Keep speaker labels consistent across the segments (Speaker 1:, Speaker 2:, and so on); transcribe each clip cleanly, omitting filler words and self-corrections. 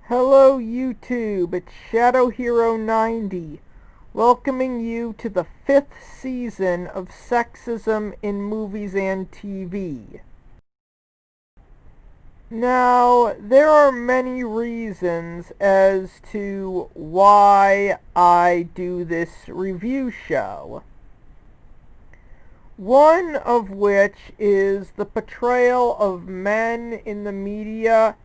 Speaker 1: Hello YouTube, it's Shadow Hero 90, welcoming you to the 5th season of Sexism in Movies and TV. Now, there are many reasons as to why I do this review show. One of which is the portrayal of men in the media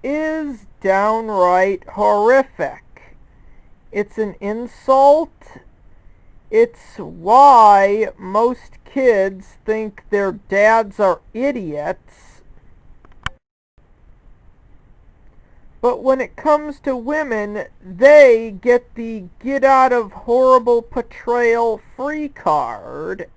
Speaker 1: is downright horrific. It's an insult. It's why most kids think their dads are idiots. But when it comes to women, they get the get out of horrible portrayal free card.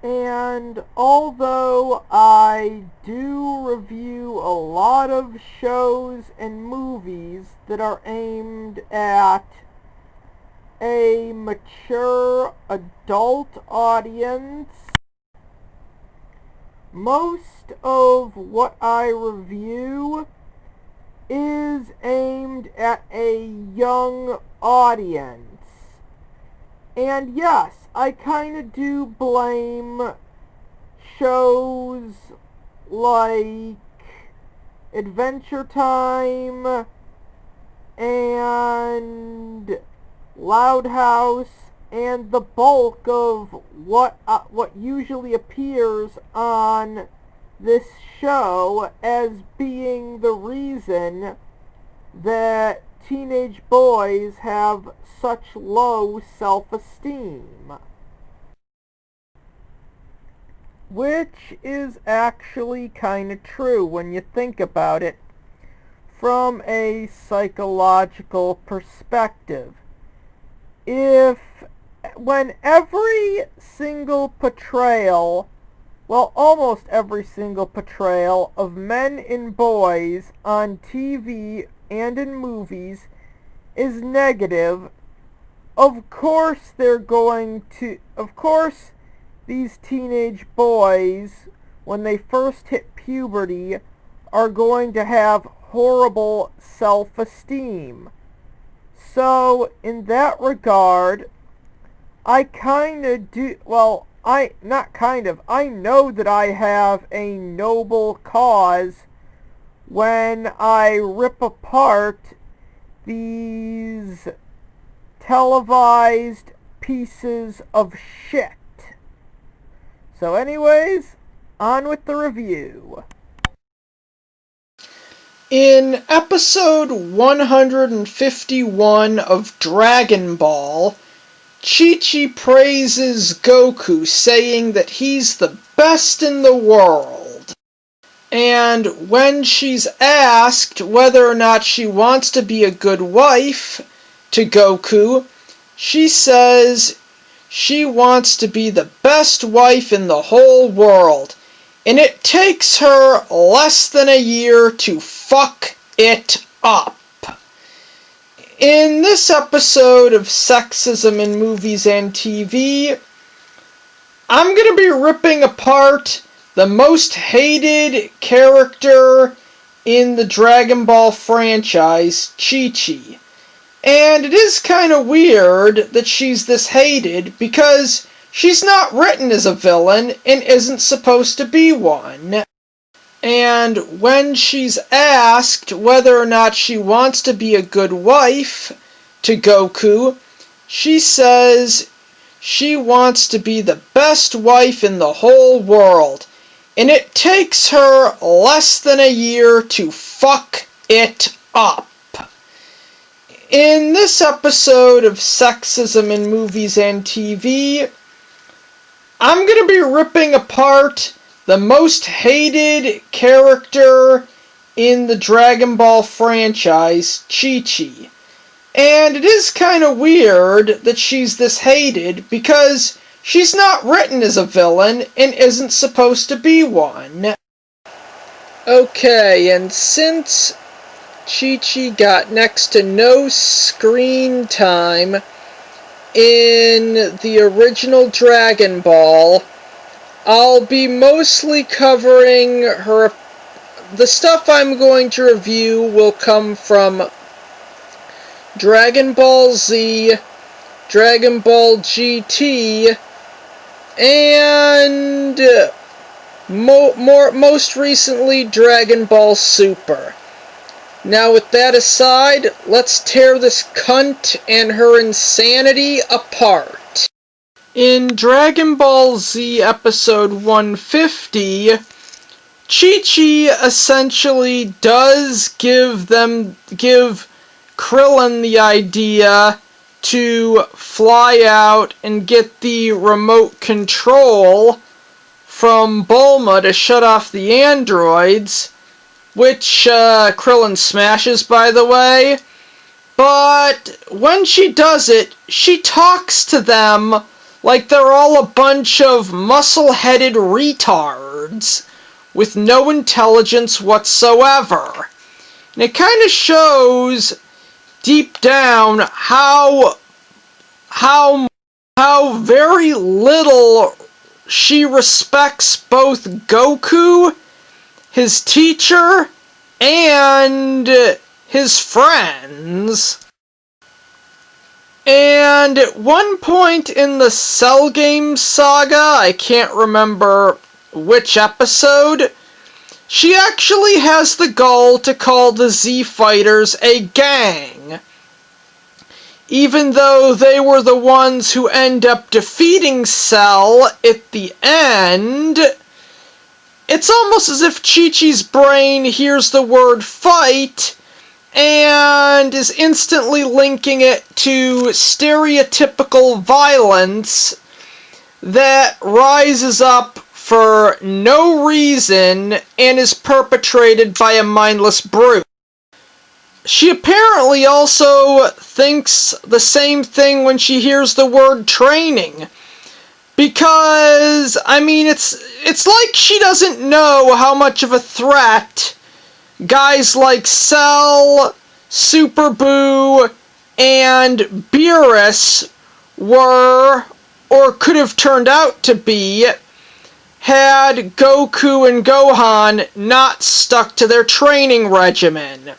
Speaker 1: And although I do review a lot of shows and movies that are aimed at a mature adult audience, most of what I review is aimed at a young audience. And yes, I kind of do blame shows like Adventure Time and Loud House and the bulk of what usually appears on this show as being the reason that teenage boys have such low self-esteem. Which is actually kind of true when you think about it from a psychological perspective. When every single portrayal, well, almost every single portrayal of men and boys on TV and in movies is negative, of course these teenage boys, when they first hit puberty, are going to have horrible self-esteem. So, in that regard, I know that I have a noble cause when I rip apart these televised pieces of shit. So anyways, on with the review.
Speaker 2: In episode 151 of Dragon Ball, Chi-Chi praises Goku, saying that he's the best in the world. And when she's asked whether or not she wants to be a good wife to Goku, she says she wants to be the best wife in the whole world, and it takes her less than a year to fuck it up. In this episode of Sexism in Movies and TV, I'm going to be ripping apart the most hated character in the Dragon Ball franchise, Chi-Chi. And it is kind of weird that she's this hated because she's not written as a villain and isn't supposed to be one. And when she's asked whether or not she wants to be a good wife to Goku, she says she wants to be the best wife in the whole world, and it takes her less than a year to fuck it up. In this episode of Sexism in Movies and TV, I'm going to be ripping apart the most hated character in the Dragon Ball franchise, Chi-Chi. And it is kind of weird that she's this hated because she's not written as a villain and isn't supposed to be one. Okay, and since Chi-Chi got next to no screen time in the original Dragon Ball, I'll be mostly covering her the stuff I'm going to review will come from Dragon Ball Z, Dragon Ball GT, and most recently Dragon Ball Super. Now with that aside, let's tear this cunt and her insanity apart. In Dragon Ball Z episode 150, Chi-Chi essentially does give Krillin the idea to fly out and get the remote control from Bulma to shut off the androids, which Krillin smashes, by the way. But when she does it, she talks to them like they're all a bunch of muscle-headed retards with no intelligence whatsoever. And it kind of shows deep down how very little she respects both Goku, his teacher, and his friends. And at one point in the Cell Games saga, I can't remember which episode, she actually has the gall to call the Z Fighters a gang, even though they were the ones who end up defeating Cell at the end. It's almost as if Chi-Chi's brain hears the word fight and is instantly linking it to stereotypical violence that rises up for no reason and is perpetrated by a mindless brute. She apparently also thinks the same thing when she hears the word training. Because, I mean, it's like she doesn't know how much of a threat guys like Cell, Super Boo, and Beerus were, or could have turned out to be, had Goku and Gohan not stuck to their training regimen.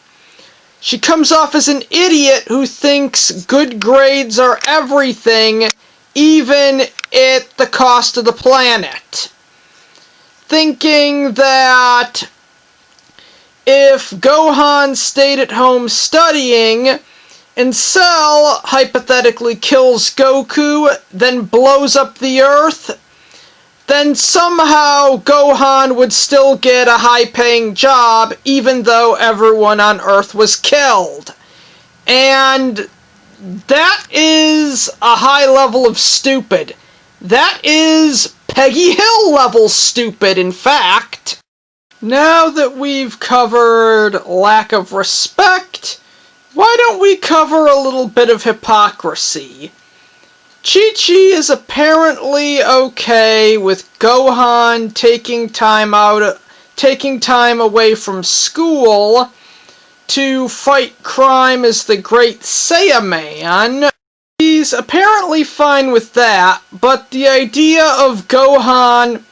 Speaker 2: She comes off as an idiot who thinks good grades are everything, even at the cost of the planet. Thinking that if Gohan stayed at home studying, and Cell hypothetically kills Goku, then blows up the Earth, then somehow Gohan would still get a high-paying job, even though everyone on Earth was killed. And that is a high level of stupid. That is Peggy Hill level stupid, in fact. Now that we've covered lack of respect, why don't we cover a little bit of hypocrisy? Chi-Chi is apparently okay with Gohan taking time away from school to fight crime as the Great Saiyaman. He's apparently fine with that, but the idea of Gohan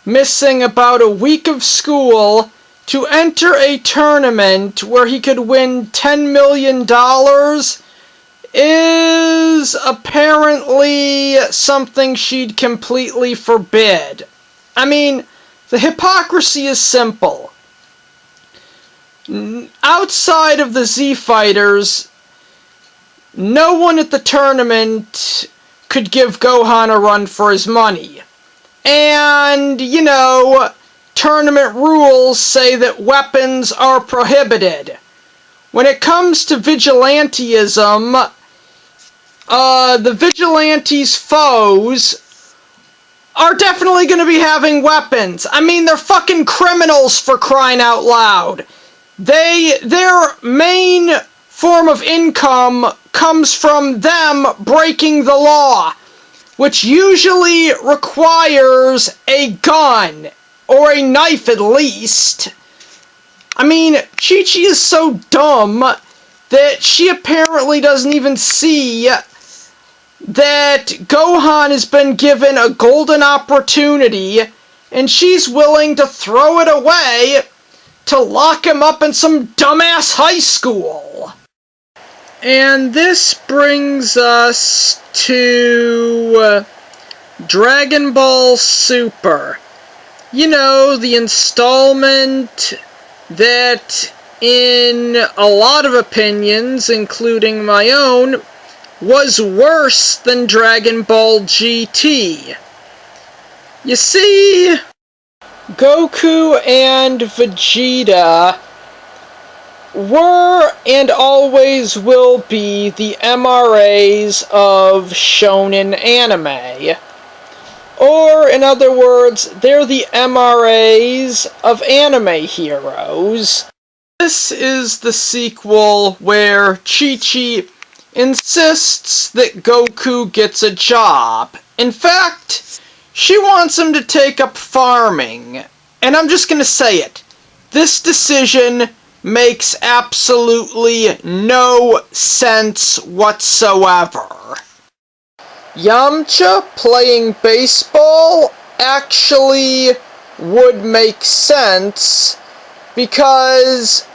Speaker 2: missing about a week of school to enter a tournament where he could win $10 million is apparently something she'd completely forbid. I mean, the hypocrisy is simple. Outside of the Z Fighters, no one at the tournament could give Gohan a run for his money. And, you know, tournament rules say that weapons are prohibited. When it comes to vigilantism, the vigilantes' foes are definitely going to be having weapons. I mean, they're fucking criminals, for crying out loud. Their main form of income comes from them breaking the law, which usually requires a gun, or a knife at least. I mean, Chi-Chi is so dumb that she apparently doesn't even see that Gohan has been given a golden opportunity, and she's willing to throw it away to lock him up in some dumbass high school. And this brings us to Dragon Ball Super. You know, the installment that, in a lot of opinions, including my own, was worse than Dragon Ball GT. You see, Goku and Vegeta were and always will be the MRAs of shonen anime. Or, in other words, they're the MRAs of anime heroes. This is the sequel where Chi-Chi insists that Goku gets a job. In fact, she wants him to take up farming. And I'm just gonna say it. This decision makes absolutely no sense whatsoever. Yamcha playing baseball actually would make sense because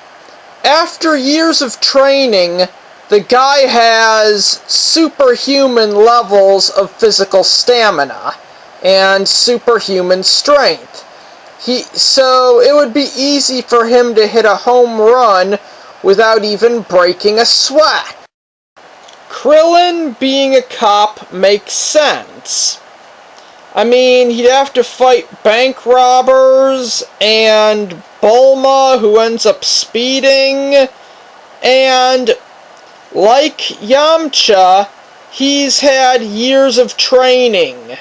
Speaker 2: after years of training, the guy has superhuman levels of physical stamina and superhuman strength. So it would be easy for him to hit a home run without even breaking a sweat. Krillin being a cop makes sense. I mean, he'd have to fight bank robbers and Bulma, who ends up speeding, and like Yamcha, he's had years of training.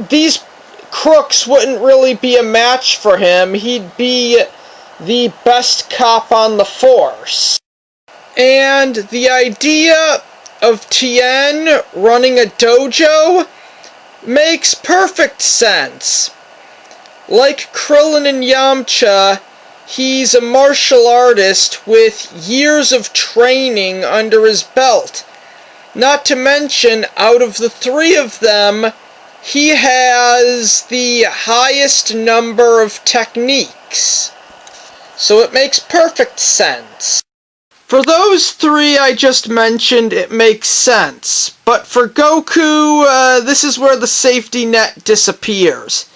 Speaker 2: These crooks wouldn't really be a match for him. He'd be the best cop on the force. And the idea of Tien running a dojo makes perfect sense. Like Krillin and Yamcha, he's a martial artist with years of training under his belt. Not to mention, out of the three of them, he has the highest number of techniques. So it makes perfect sense. For those three I just mentioned, it makes sense. But for Goku, this is where the safety net disappears.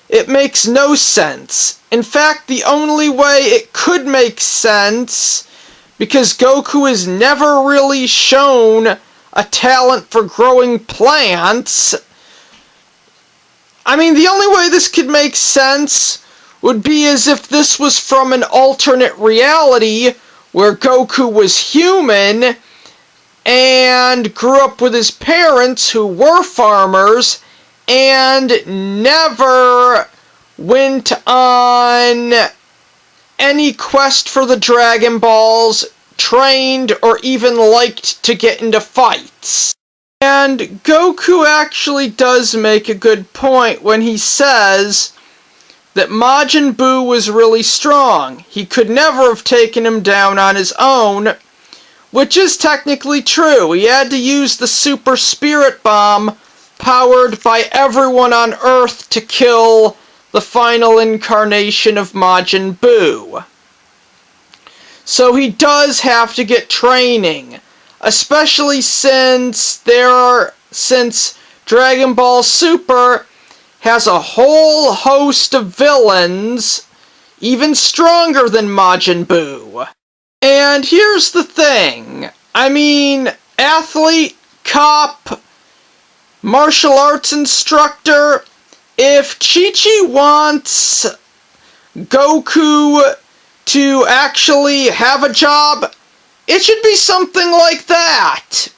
Speaker 2: It makes no sense. In fact, the only way it could make sense, because Goku is never really shown a talent for growing plants. I mean, the only way this could make sense would be as if this was from an alternate reality where Goku was human and grew up with his parents who were farmers and never went on any quest for the Dragon Balls, trained, or even liked to get into fights. And Goku actually does make a good point when he says that Majin Buu was really strong. He could never have taken him down on his own, which is technically true. He had to use the Super Spirit Bomb powered by everyone on Earth to kill the final incarnation of Majin Buu. So he does have to get training, especially since Dragon Ball Super has a whole host of villains, even stronger than Majin Buu. And here's the thing. I mean, athlete, cop, martial arts instructor, if Chi-Chi wants Goku to actually have a job, it should be something like that.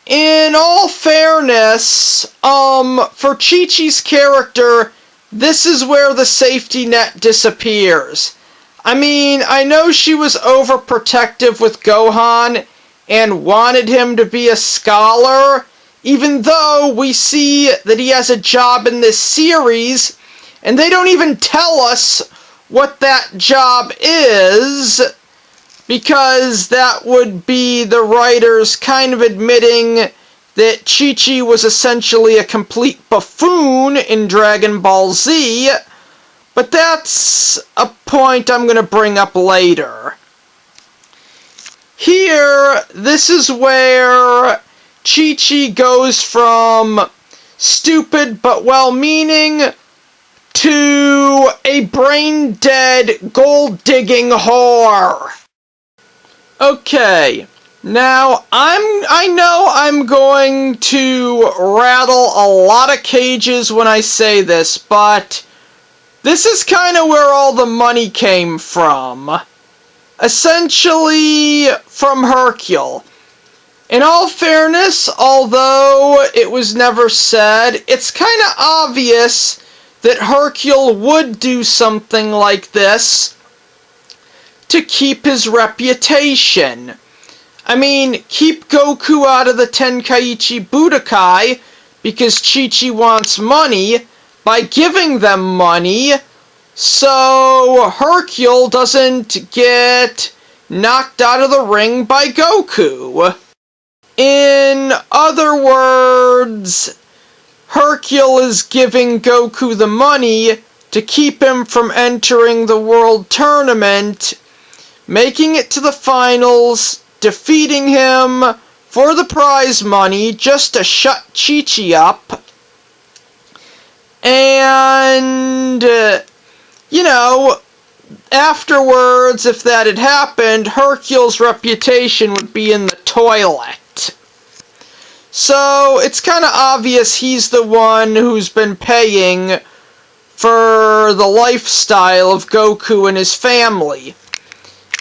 Speaker 2: In all fairness, for Chi-Chi's character, this is where the safety net disappears. I mean, I know she was overprotective with Gohan and wanted him to be a scholar, even though we see that he has a job in this series, and they don't even tell us what that job is, because that would be the writers kind of admitting that Chi-Chi was essentially a complete buffoon in Dragon Ball Z. But that's a point I'm going to bring up later. Here, this is where Chi-Chi goes from stupid but well-meaning to a brain-dead, gold-digging whore. Okay, now I know I'm going to rattle a lot of cages when I say this, but this is kind of where all the money came from. Essentially from Hercule. In all fairness, although it was never said, it's kind of obvious that Hercule would do something like this to keep his reputation. I mean, keep Goku out of the Tenkaichi Budokai because Chi-Chi wants money by giving them money so Hercule doesn't get knocked out of the ring by Goku. In other words, Hercule is giving Goku the money to keep him from entering the World Tournament, making it to the finals, defeating him for the prize money just to shut Chi-Chi up. And, afterwards, if that had happened, Hercule's reputation would be in the toilet. So, it's kind of obvious he's the one who's been paying for the lifestyle of Goku and his family.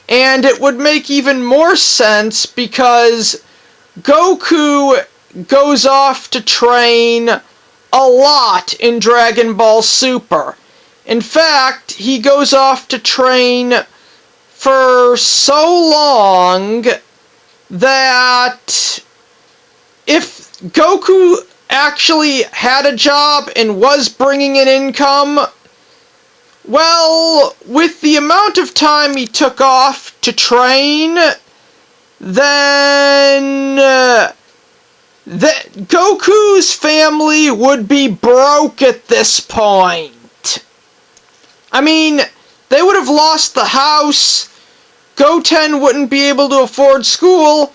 Speaker 2: And it would make even more sense because Goku goes off to train a lot in Dragon Ball Super. In fact, he goes off to train for so long that if Goku actually had a job and was bringing in income, well, with the amount of time he took off to train, then Goku's family would be broke at this point. I mean, they would have lost the house, Goten wouldn't be able to afford school,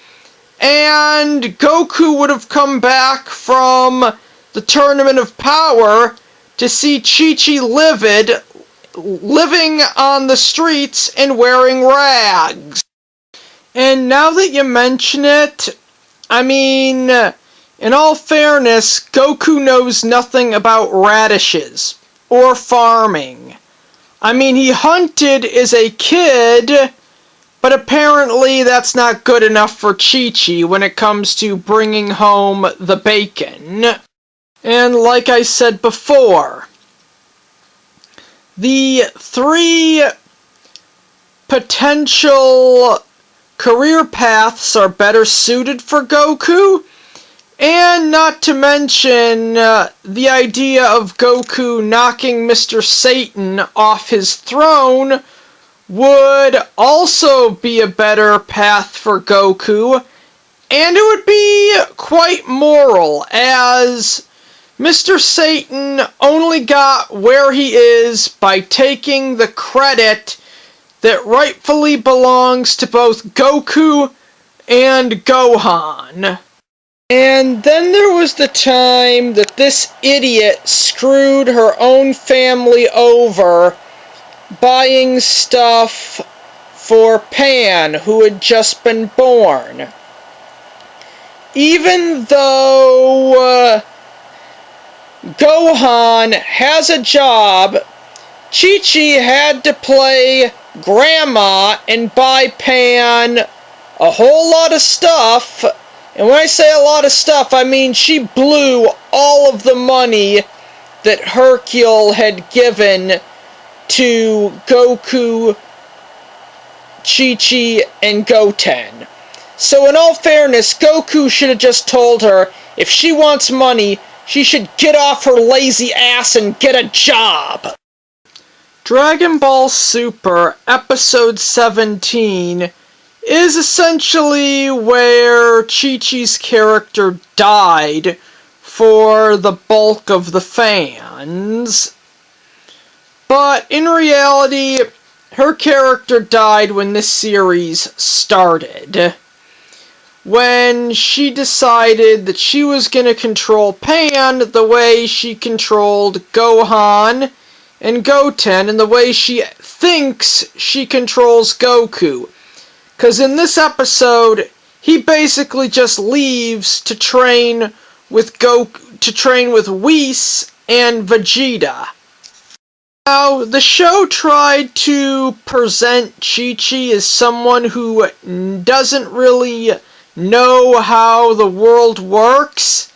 Speaker 2: and Goku would have come back from the Tournament of Power to see Chi-Chi living on the streets and wearing rags. And now that you mention it, I mean, in all fairness, Goku knows nothing about radishes or farming. I mean, he hunted as a kid, but apparently that's not good enough for Chi-Chi when it comes to bringing home the bacon. And like I said before, the three potential career paths are better suited for Goku, and not to mention the idea of Goku knocking Mr. Satan off his throne would also be a better path for Goku, and it would be quite moral, as Mr. Satan only got where he is by taking the credit that rightfully belongs to both Goku and Gohan. And then there was the time that this idiot screwed her own family over buying stuff for Pan, who had just been born. Even though Gohan has a job, Chi-Chi had to play grandma and buy Pan a whole lot of stuff. And when I say a lot of stuff, I mean she blew all of the money that Hercule had given to Goku, Chi-Chi, and Goten. So in all fairness, Goku should have just told her if she wants money, she should get off her lazy ass and get a job. Dragon Ball Super Episode 17 is essentially where Chi-Chi's character died for the bulk of the fans. But in reality, her character died when this series started. When she decided that she was going to control Pan the way she controlled Gohan and Goten, and the way she thinks she controls Goku. Because in this episode, he basically just leaves to train with Whis and Vegeta. Now, the show tried to present Chi-Chi as someone who doesn't really know how the world works,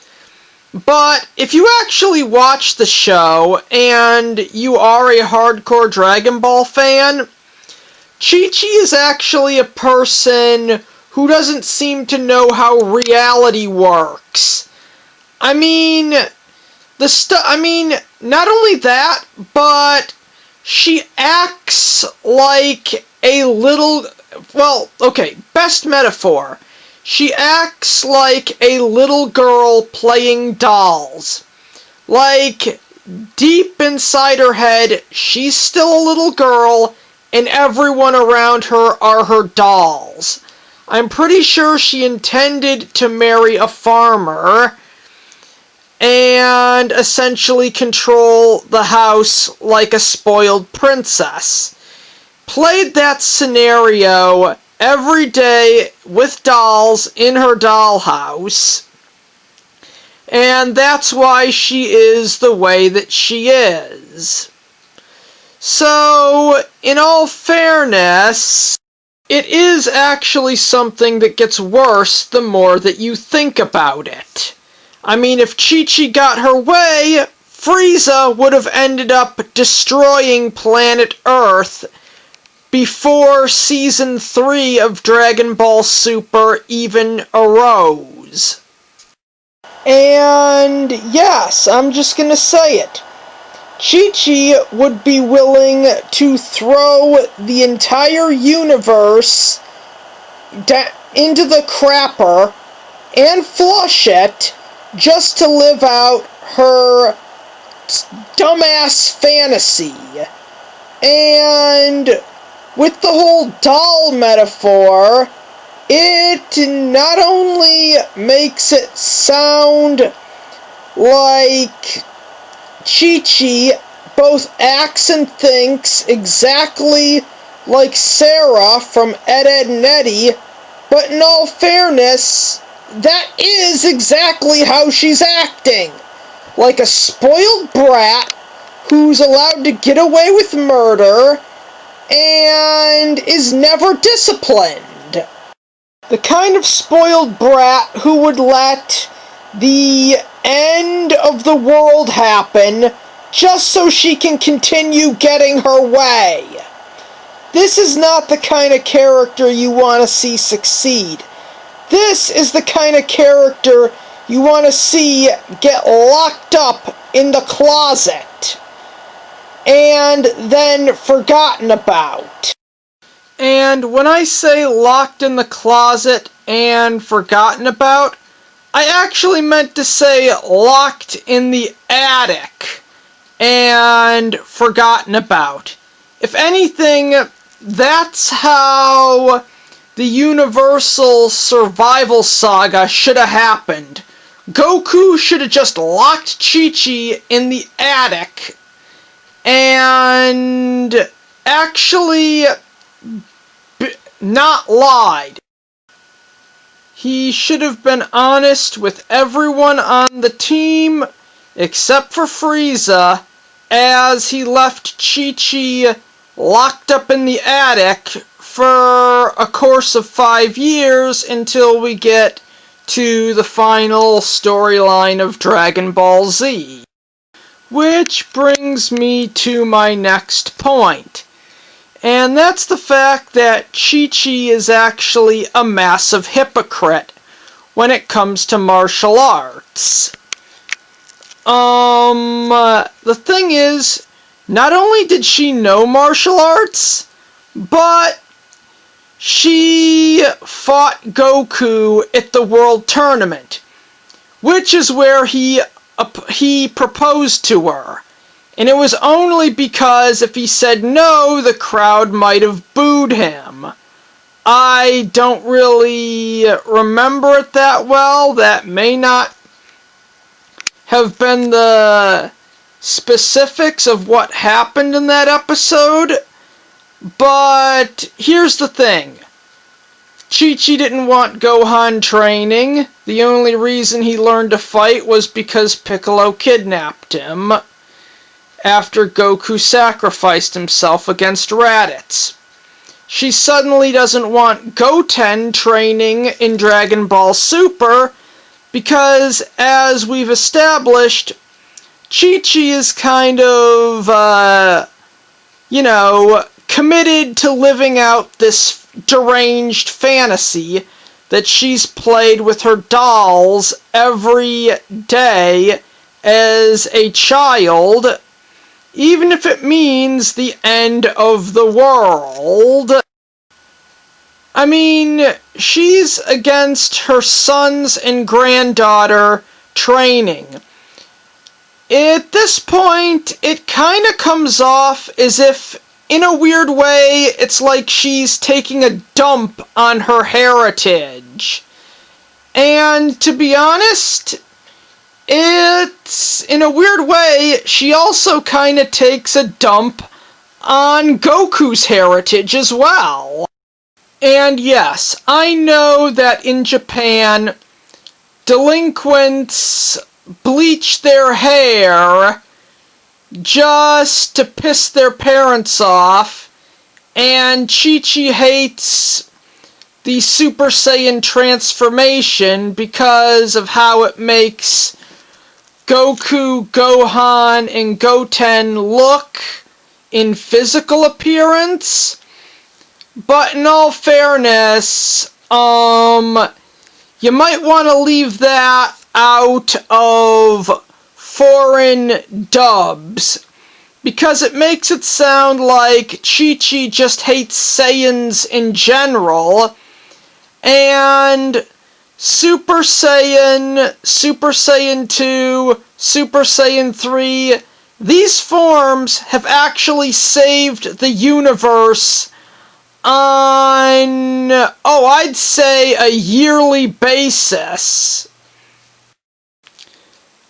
Speaker 2: but if you actually watch the show and you are a hardcore Dragon Ball fan, Chi-Chi is actually a person who doesn't seem to know how reality works. I mean, not only that, but she acts like a little, best metaphor. She acts like a little girl playing dolls. Like, deep inside her head, she's still a little girl, and everyone around her are her dolls. I'm pretty sure she intended to marry a farmer and essentially control the house like a spoiled princess. Played that scenario every day with dolls in her dollhouse, and that's why she is the way that she is. So, in all fairness, it is actually something that gets worse the more that you think about it. I mean, if Chi-Chi got her way, Frieza would have ended up destroying planet Earth before Season 3 of Dragon Ball Super even arose. And yes, I'm just gonna say it. Chi-Chi would be willing to throw the entire universe into the crapper and flush it just to live out her dumbass fantasy. And with the whole doll metaphor, it not only makes it sound like Chi-Chi both acts and thinks exactly like Sharah from Ed, and Eddy, but in all fairness, that is exactly how she's acting. Like a spoiled brat who's allowed to get away with murder and is never disciplined. The kind of spoiled brat who would let the end of the world happen just so she can continue getting her way. This is not the kind of character you want to see succeed. This is the kind of character you want to see get locked up in the closet and then forgotten about. And when I say locked in the closet and forgotten about, I actually meant to say locked in the attic and forgotten about. If anything, that's how the Universal Survival Saga should have happened. Goku should have just locked Chi-Chi in the attic and actually not lied. He should have been honest with everyone on the team except for Frieza, as he left Chi-Chi locked up in the attic for a course of 5 years until we get to the final storyline of Dragon Ball Z. Which brings me to my next point. And that's the fact that Chi-Chi is actually a massive hypocrite when it comes to martial arts. The thing is, not only did she know martial arts, but she fought Goku at the World Tournament, which is where he proposed to her. and it was only because if he said no, the crowd might have booed him. I don't really remember it that well. That may not have been the specifics of what happened in that episode, but here's the thing. Chi-Chi didn't want Gohan training. The only reason he learned to fight was because Piccolo kidnapped him after Goku sacrificed himself against Raditz. She suddenly doesn't want Goten training in Dragon Ball Super because, as we've established, Chi-Chi is kind of, committed to living out this deranged fantasy that she's played with her dolls every day as a child, even if it means the end of the world. I mean, she's against her sons and granddaughter training. At this point, it kind of comes off as if, in a weird way, it's like she's taking a dump on her heritage. And to be honest, it's, in a weird way, she also kind of takes a dump on Goku's heritage as well. And yes, I know that in Japan, delinquents bleach their hair just to piss their parents off, and Chi-Chi hates the Super Saiyan transformation because of how it makes Goku, Gohan, and Goten look in physical appearance. But in all fairness, you might want to leave that out of foreign dubs, because it makes it sound like Chi-Chi just hates Saiyans in general, and Super Saiyan, Super Saiyan 2, Super Saiyan 3, these forms have actually saved the universe on, I'd say a yearly basis.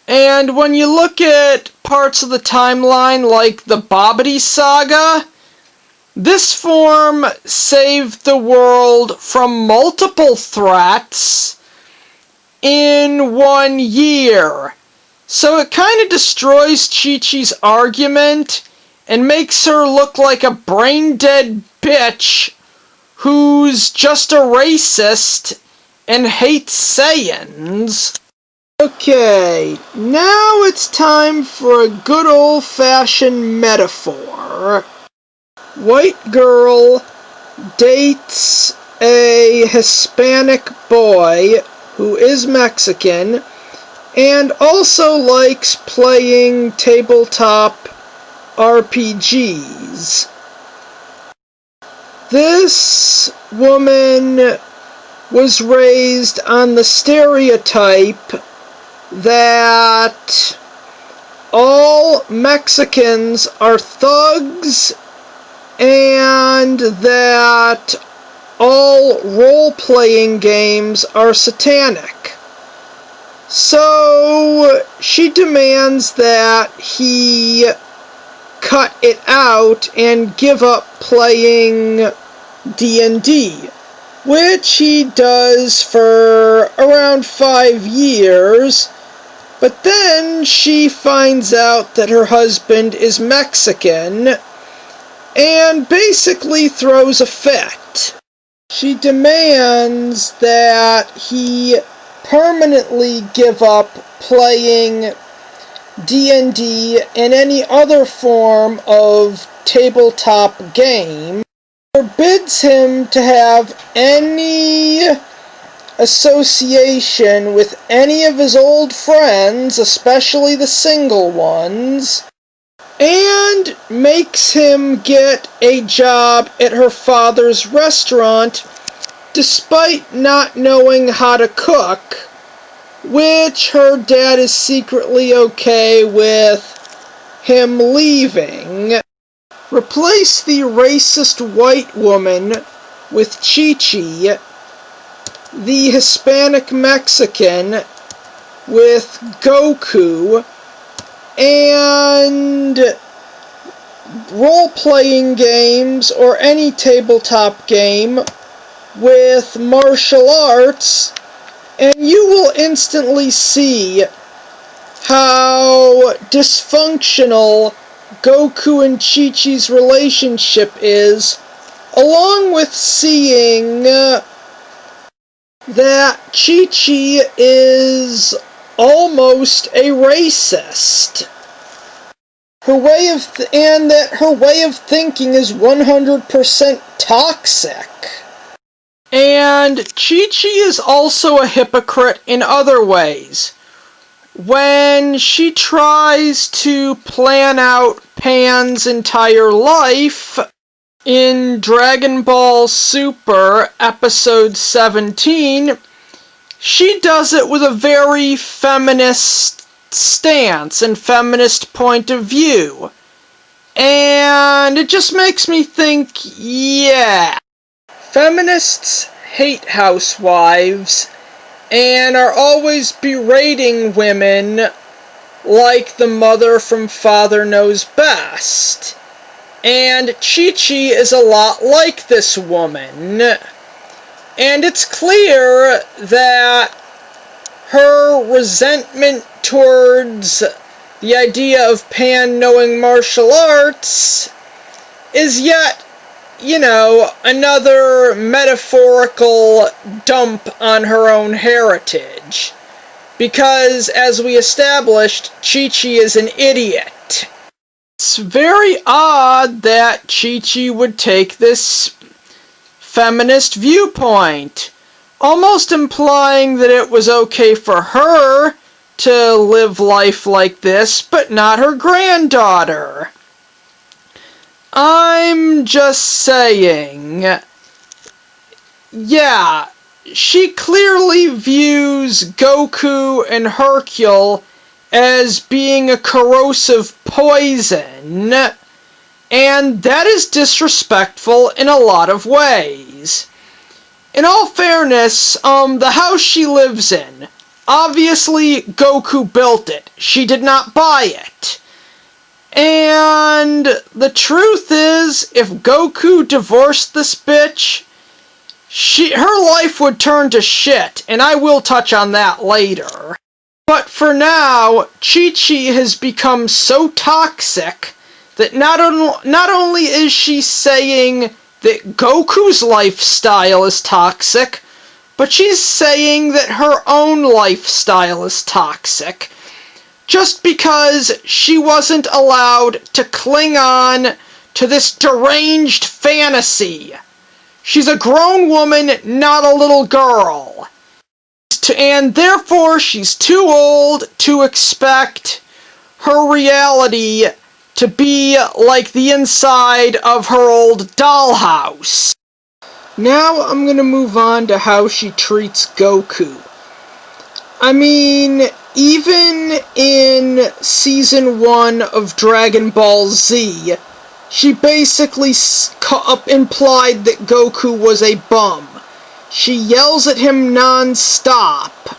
Speaker 2: And when you look at parts of the timeline like the Babidi Saga, this form saved the world from multiple threats in 1 year. So it kind of destroys Chi-Chi's argument and makes her look like a brain-dead bitch who's just a racist and hates Saiyans. Okay, now it's time for a good old-fashioned metaphor. White girl dates a Hispanic boy who is Mexican and also likes playing tabletop RPGs. This woman was raised on the stereotype that all Mexicans are thugs and that all role-playing games are satanic. So she demands that he cut it out and give up playing D&D, which he does for around 5 years, but then she finds out that her husband is Mexican and basically throws a fit. She demands that he permanently give up playing D&D and any other form of tabletop game, forbids him to have any association with any of his old friends, especially the single ones, and makes him get a job at her father's restaurant despite not knowing how to cook, which her dad is secretly okay with him leaving. Replace the racist white woman with Chi-Chi, the Hispanic Mexican with Goku, and role-playing games or any tabletop game with martial arts, and you will instantly see how dysfunctional Goku and Chi-Chi's relationship is, along with seeing that Chi-Chi is almost a racist. And that her way of thinking is 100% toxic. And Chi-Chi is also a hypocrite in other ways. When she tries to plan out Pan's entire life in Dragon Ball Super Episode 17, she does it with a very feminist stance and feminist point of view. And it just makes me think, yeah, feminists hate housewives and are always berating women like the mother from Father Knows Best. And Chi-Chi is a lot like this woman. And it's clear that her resentment towards the idea of Pan knowing martial arts is yet, another metaphorical dump on her own heritage. Because, as we established, Chi-Chi is an idiot. It's very odd that Chi-Chi would take this feminist viewpoint, almost implying that it was okay for her to live life like this, but not her granddaughter. I'm just saying, yeah, she clearly views Goku and Hercule as being a corrosive poison, and that is disrespectful in a lot of ways. In all fairness, the house she lives in, obviously Goku built it. She did not buy it. And the truth is, if Goku divorced this bitch, her life would turn to shit, and I will touch on that later. But for now, Chi-Chi has become so toxic that not only is she saying that Goku's lifestyle is toxic, but she's saying that her own lifestyle is toxic, just because she wasn't allowed to cling on to this deranged fantasy. She's a grown woman, not a little girl. And therefore, she's too old to expect her reality to be like the inside of her old dollhouse. Now I'm gonna move on to how she treats Goku. I mean, even in Season 1 of Dragon Ball Z, she basically implied that Goku was a bum. She yells at him non-stop.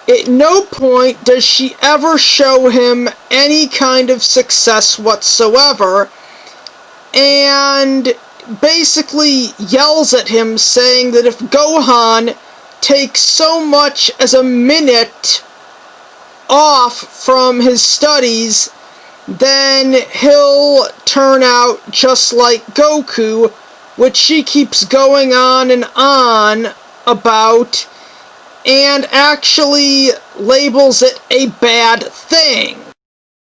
Speaker 2: At no point does she ever show him any kind of success whatsoever, and basically yells at him saying that if Gohan takes so much as a minute off from his studies, then he'll turn out just like Goku, which she keeps going on and on about, and actually labels it a bad thing.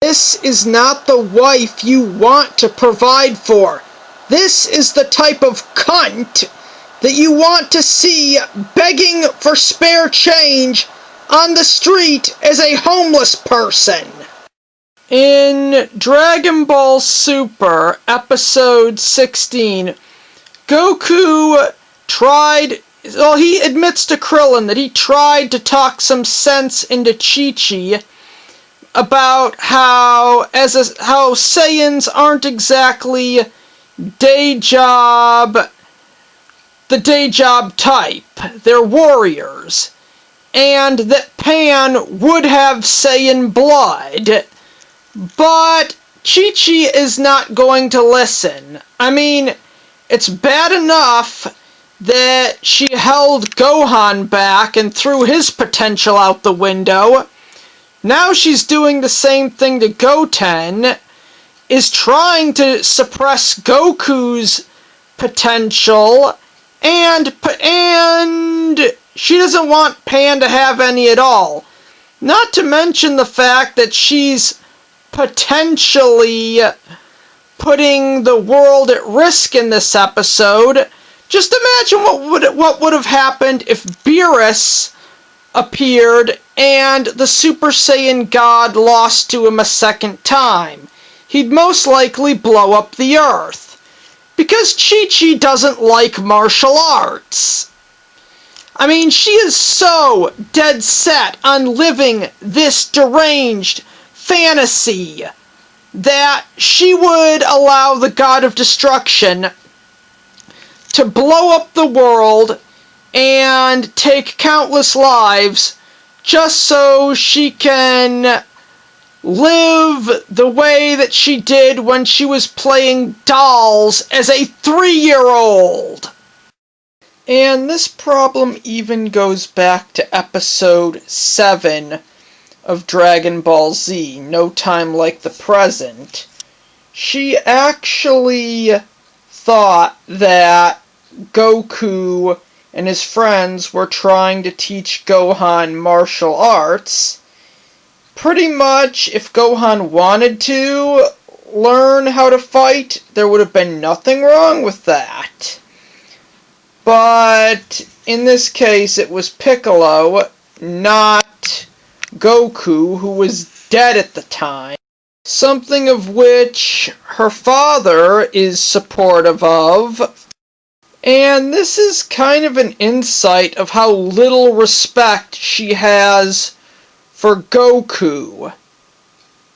Speaker 2: This is not the wife you want to provide for. This is the type of cunt that you want to see begging for spare change on the street as a homeless person. In Dragon Ball Super, Episode 16, Goku he admits to Krillin that he tried to talk some sense into Chi-Chi about how Saiyans aren't exactly the day job type. They're warriors. And that Pan would have Saiyan blood. But Chi-Chi is not going to listen. I mean, it's bad enough that she held Gohan back and threw his potential out the window. Now she's doing the same thing to Goten, is trying to suppress Goku's potential, and she doesn't want Pan to have any at all. Not to mention the fact that she's potentially putting the world at risk in this episode. Just imagine what would have happened if Beerus appeared and the Super Saiyan God lost to him a second time. He'd most likely blow up the Earth. Because Chi-Chi doesn't like martial arts. I mean, she is so dead set on living this deranged fantasy that she would allow the God of Destruction to blow up the world and take countless lives just so she can live the way that she did when she was playing dolls as a 3-year-old. And this problem even goes back to episode 7 of Dragon Ball Z, No Time Like the Present. She actually thought that Goku and his friends were trying to teach Gohan martial arts. Pretty much, if Gohan wanted to learn how to fight, there would have been nothing wrong with that. But in this case, it was Piccolo, not Goku, who was dead at the time. Something of which her father is supportive of. And this is kind of an insight of how little respect she has for Goku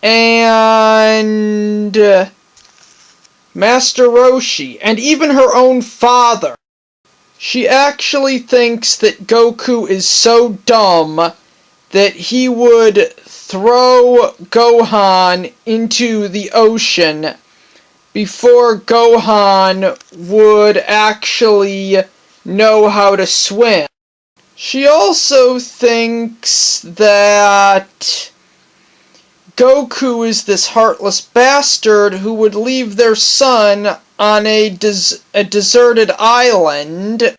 Speaker 2: and Master Roshi, and even her own father. She actually thinks that Goku is so dumb that he would throw Gohan into the ocean before Gohan would actually know how to swim. She also thinks that Goku is this heartless bastard who would leave their son on a deserted island,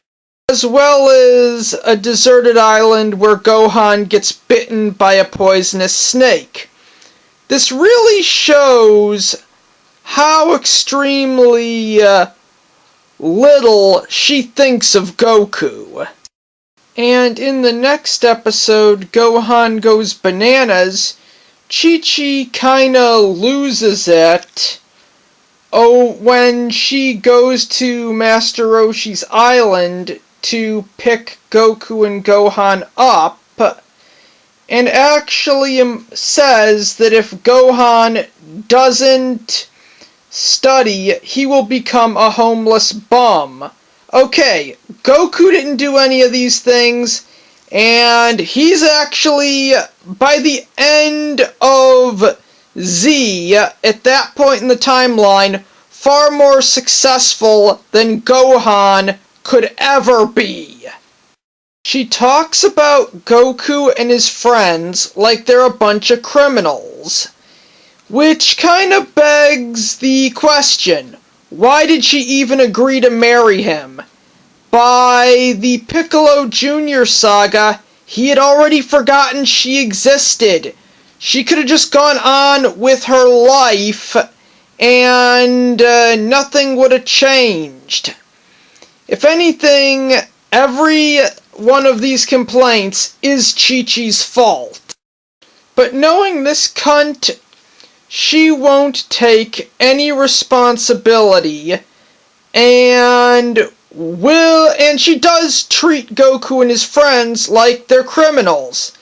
Speaker 2: as well as a deserted island where Gohan gets bitten by a poisonous snake. This really shows how extremely little she thinks of Goku. And in the next episode, Gohan Goes Bananas, Chi-Chi kinda loses it when she goes to Master Roshi's island to pick Goku and Gohan up, and actually says that if Gohan doesn't study, he will become a homeless bum. Okay, Goku didn't do any of these things, and he's actually, by the end of Z, at that point in the timeline, far more successful than Gohan could ever be. She talks about Goku and his friends like they're a bunch of criminals, which kind of begs the question, why did she even agree to marry him? By the Piccolo Jr. saga, he had already forgotten she existed. She could have just gone on with her life, and nothing would have changed. If anything, every one of these complaints is Chi-Chi's fault. But knowing this cunt, she won't take any responsibility, and she does treat Goku and his friends like they're criminals.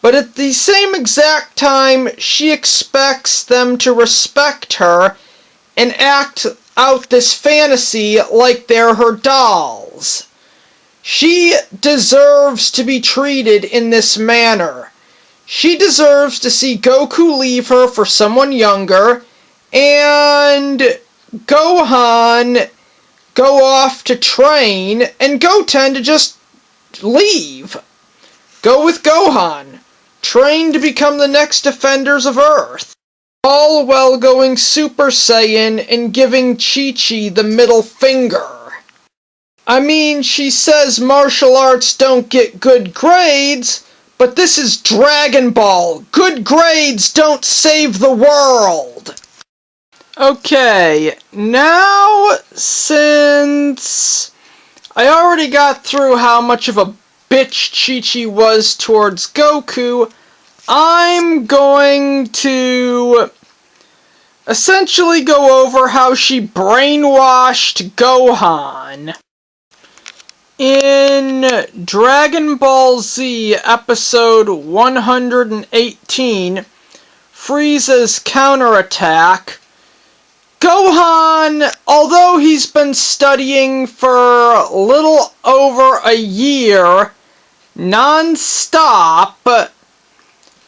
Speaker 2: but at the same exact time, she expects them to respect her and act out this fantasy like they're her dolls. She deserves to be treated in this manner. She deserves to see Goku leave her for someone younger, and Gohan go off to train, and Goten to just leave. Go with Gohan. Train to become the next defenders of Earth. All while going Super Saiyan and giving Chi-Chi the middle finger. I mean, she says martial arts don't get good grades, but this is Dragon Ball. Good grades don't save the world. Okay, now since I already got through how much of a bitch Chi-Chi was towards Goku, I'm going to essentially go over how she brainwashed Gohan. In Dragon Ball Z episode 118, Frieza's counterattack, Gohan, although he's been studying for a little over a year, non-stop,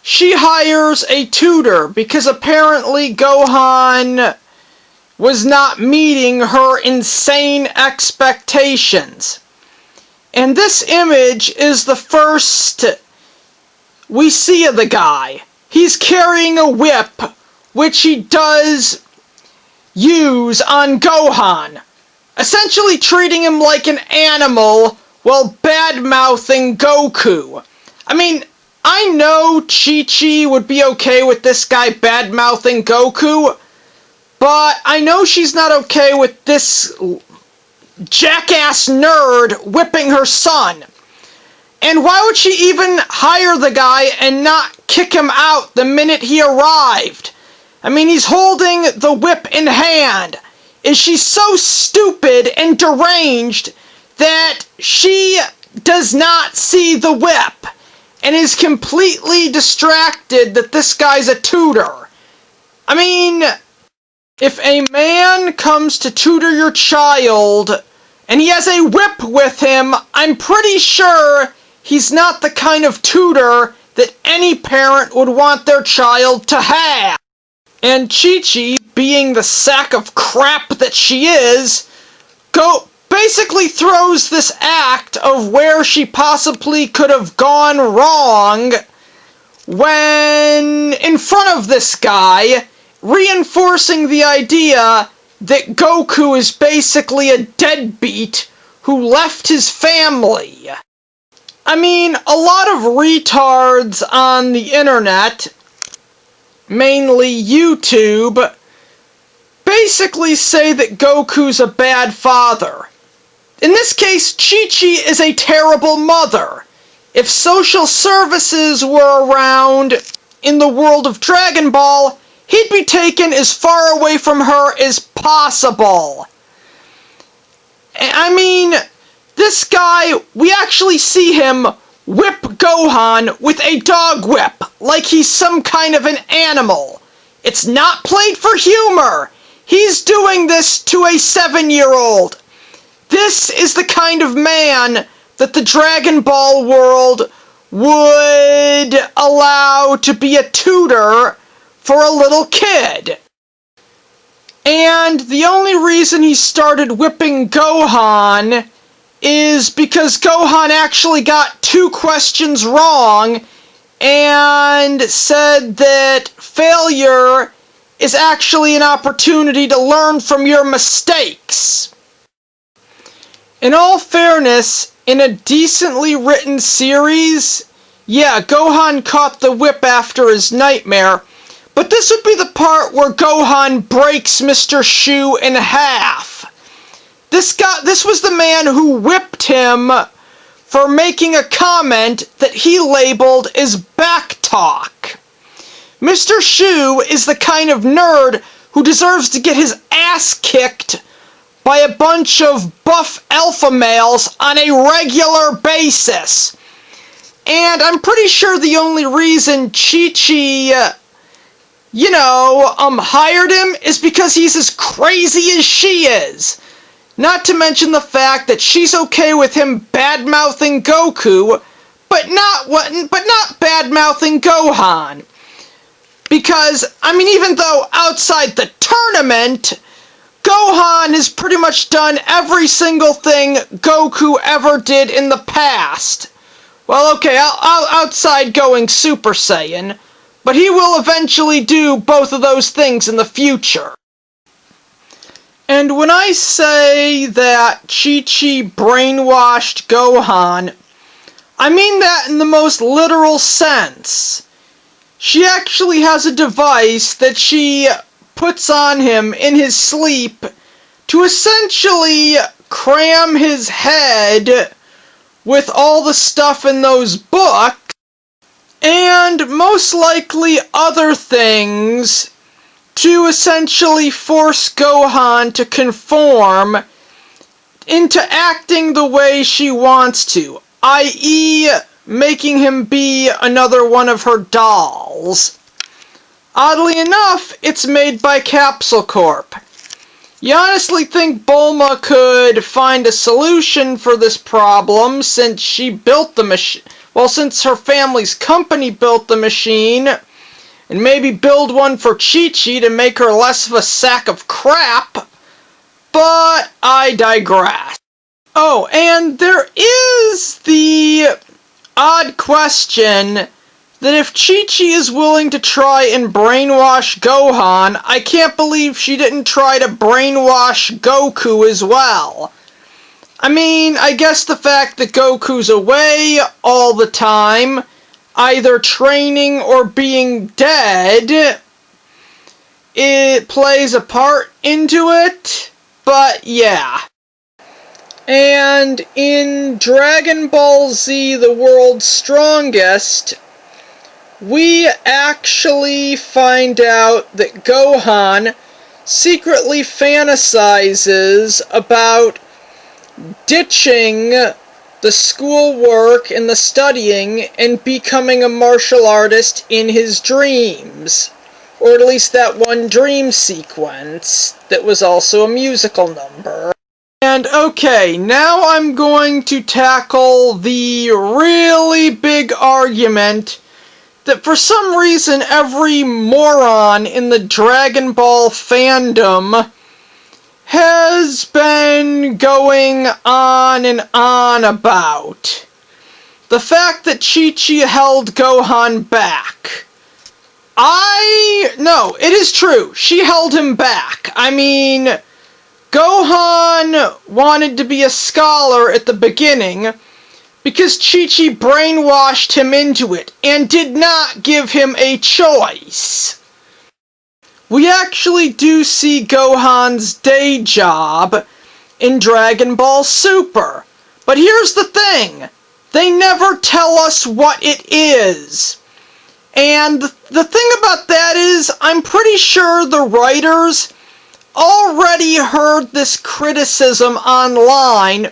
Speaker 2: she hires a tutor because apparently Gohan was not meeting her insane expectations. And this image is the first we see of the guy. He's carrying a whip, which he does use on Gohan, essentially treating him like an animal while bad-mouthing Goku. I mean, I know Chi-Chi would be okay with this guy bad-mouthing Goku, but I know she's not okay with this jackass nerd whipping her son. And why would she even hire the guy and not kick him out the minute he arrived? I mean, he's holding the whip in hand. Is she so stupid and deranged that she does not see the whip and is completely distracted that this guy's a tutor? I mean, if a man comes to tutor your child and he has a whip with him, I'm pretty sure he's not the kind of tutor that any parent would want their child to have. And Chi-Chi, being the sack of crap that she is, basically throws this act of where she possibly could have gone wrong when in front of this guy, reinforcing the idea that Goku is basically a deadbeat who left his family. I mean, a lot of retards on the internet, mainly YouTube, basically say that Goku's a bad father. In this case, Chi-Chi is a terrible mother. If social services were around in the world of Dragon Ball, he'd be taken as far away from her as possible. I mean, this guy, we actually see him whip Gohan with a dog whip, like he's some kind of an animal. It's not played for humor. He's doing this to a 7-year-old. This is the kind of man that the Dragon Ball world would allow to be a tutor for a little kid. And the only reason he started whipping Gohan is because Gohan actually got 2 questions wrong and said that failure is actually an opportunity to learn from your mistakes. In all fairness, in a decently written series, yeah, Gohan caught the whip after his nightmare, but this would be the part where Gohan breaks Mr. Shu in half. This was the man who whipped him for making a comment that he labeled as backtalk. Mr. Shu is the kind of nerd who deserves to get his ass kicked by a bunch of buff alpha males on a regular basis. And I'm pretty sure the only reason Chi-Chi, hired him is because he's as crazy as she is. Not to mention the fact that she's okay with him bad-mouthing Goku, but not bad-mouthing Gohan. Because, even though outside the tournament, Gohan has pretty much done every single thing Goku ever did in the past. Well, okay, outside going Super Saiyan, but he will eventually do both of those things in the future. And when I say that Chi-Chi brainwashed Gohan, I mean that in the most literal sense. She actually has a device that she puts on him in his sleep to essentially cram his head with all the stuff in those books, and most likely other things, to essentially force Gohan to conform into acting the way she wants to, i.e., making him be another one of her dolls. Oddly enough, it's made by Capsule Corp. You honestly think Bulma could find a solution for this problem since she built the machine? Well, since her family's company built the machine, and maybe build one for Chi-Chi to make her less of a sack of crap, but I digress. Oh, and there is the odd question that if Chi-Chi is willing to try and brainwash Gohan, I can't believe she didn't try to brainwash Goku as well. I guess the fact that Goku's away all the time, either training or being dead, it plays a part into it, but yeah. And in Dragon Ball Z, The World's Strongest, we actually find out that Gohan secretly fantasizes about ditching the schoolwork and the studying and becoming a martial artist in his dreams. Or at least that one dream sequence that was also a musical number. And okay, now I'm going to tackle the really big argument that for some reason every moron in the Dragon Ball fandom has been going on and on about. The fact that Chi-Chi held Gohan back. No, it is true. She held him back. Gohan wanted to be a scholar at the beginning because Chi-Chi brainwashed him into it and did not give him a choice. We actually do see Gohan's day job in Dragon Ball Super. But here's the thing. They never tell us what it is. And the thing about that is, I'm pretty sure the writers already heard this criticism online,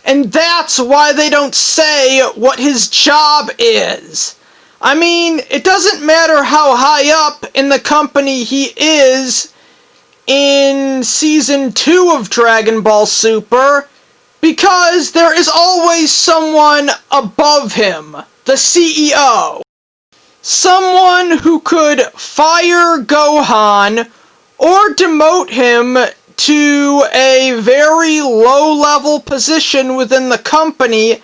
Speaker 2: and that's why they don't say what his job is. It doesn't matter how high up in the company he is in Season 2 of Dragon Ball Super, because there is always someone above him, the CEO. Someone who could fire Gohan or demote him to a very low-level position within the company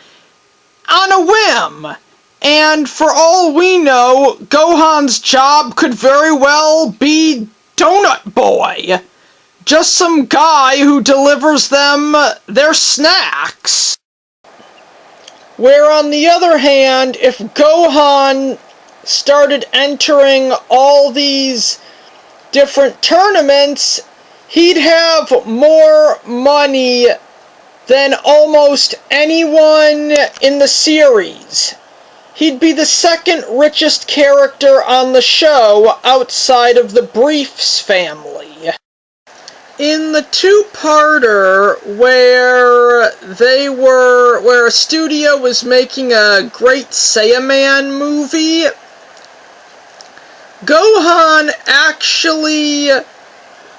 Speaker 2: on a whim. And for all we know, Gohan's job could very well be Donut Boy. Just some guy who delivers them their snacks. Where on the other hand, if Gohan started entering all these different tournaments, he'd have more money than almost anyone in the series. He'd be the second richest character on the show outside of the Briefs family. in the two-parter where a studio was making a Great Saiyaman movie, Gohan actually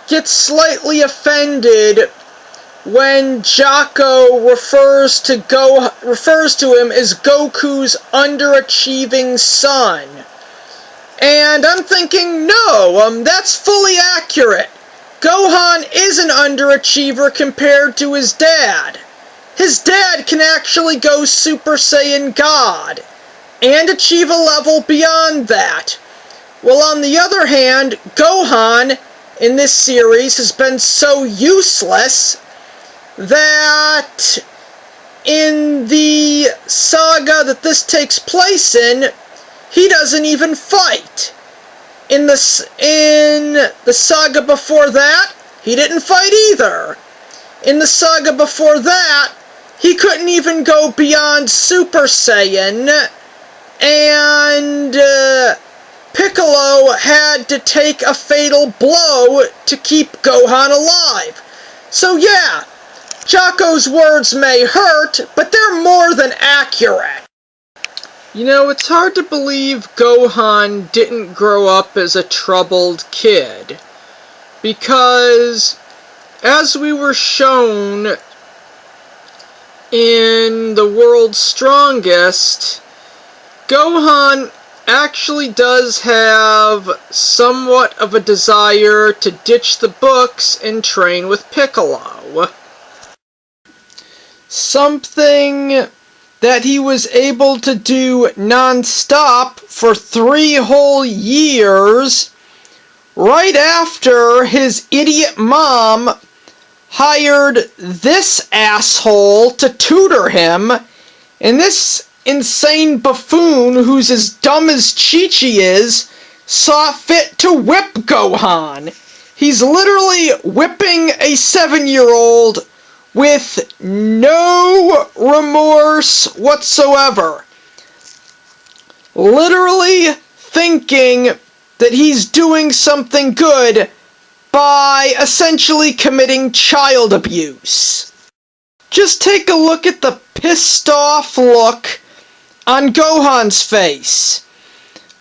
Speaker 2: gets slightly offended when Jocko refers to him as Goku's underachieving son. And I'm thinking, no, that's fully accurate. Gohan is an underachiever compared to his dad. His dad can actually go Super Saiyan God, and achieve a level beyond that. Well, on the other hand, Gohan, in this series, has been so useless that in the saga that this takes place in, he doesn't even fight. In the saga before that, he didn't fight either. In the saga before that, he couldn't even go beyond Super Saiyan, and Piccolo had to take a fatal blow to keep Gohan alive. So yeah, Jocko's words may hurt, but they're more than accurate. You know, it's hard to believe Gohan didn't grow up as a troubled kid, because as we were shown in The World's Strongest, Gohan actually does have somewhat of a desire to ditch the books and train with Piccolo. Something that he was able to do non-stop for 3 whole years, right after his idiot mom hired this asshole to tutor him, and this insane buffoon, who's as dumb as Chi-Chi is, saw fit to whip Gohan. He's literally whipping a 7-year-old with no remorse whatsoever. Literally thinking that he's doing something good by essentially committing child abuse. Just take a look at the pissed off look on Gohan's face.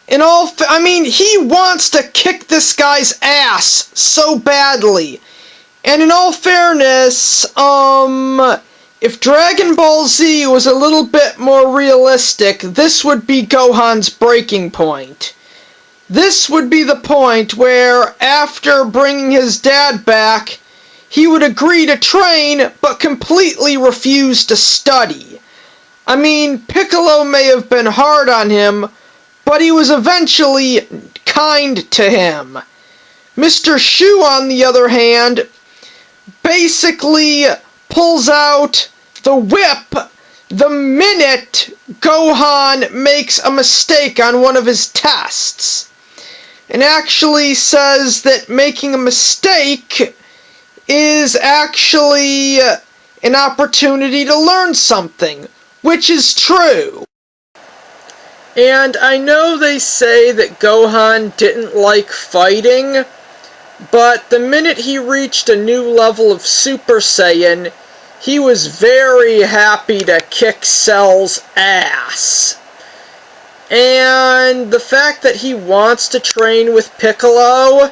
Speaker 2: He wants to kick this guy's ass so badly. And in all fairness, if Dragon Ball Z was a little bit more realistic, this would be Gohan's breaking point. This would be the point where, after bringing his dad back, he would agree to train, but completely refuse to study. I mean, Piccolo may have been hard on him, but he was eventually kind to him. Mr. Shu, on the other hand, basically pulls out the whip the minute Gohan makes a mistake on one of his tests, and actually says that making a mistake is actually an opportunity to learn something, which is true. And I know they say that Gohan didn't like fighting, but the minute he reached a new level of Super Saiyan, he was very happy to kick Cell's ass. And the fact that he wants to train with Piccolo,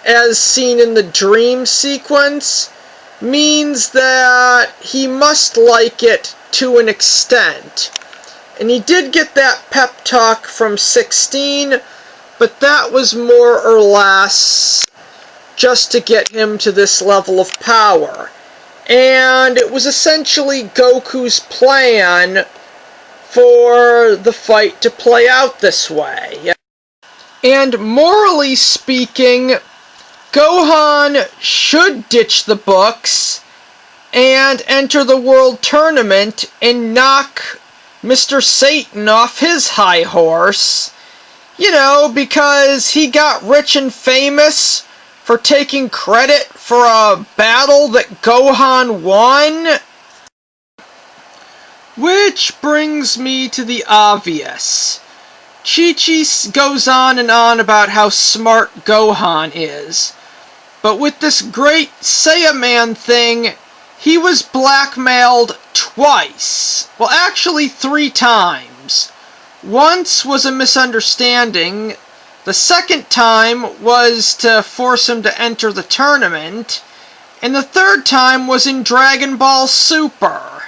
Speaker 2: as seen in the dream sequence, means that he must like it to an extent. And he did get that pep talk from 16, but that was more or less just to get him to this level of power. And it was essentially Goku's plan for the fight to play out this way. And morally speaking, Gohan should ditch the books and enter the World Tournament and knock Mr. Satan off his high horse. You know, because he got rich and famous for taking credit for a battle that Gohan won. Which brings me to the obvious. Chi-Chi goes on and on about how smart Gohan is. But with this great Saiyaman thing, he was blackmailed twice. Well, actually 3 times. Once was a misunderstanding. The second time was to force him to enter the tournament. And the third time was in Dragon Ball Super.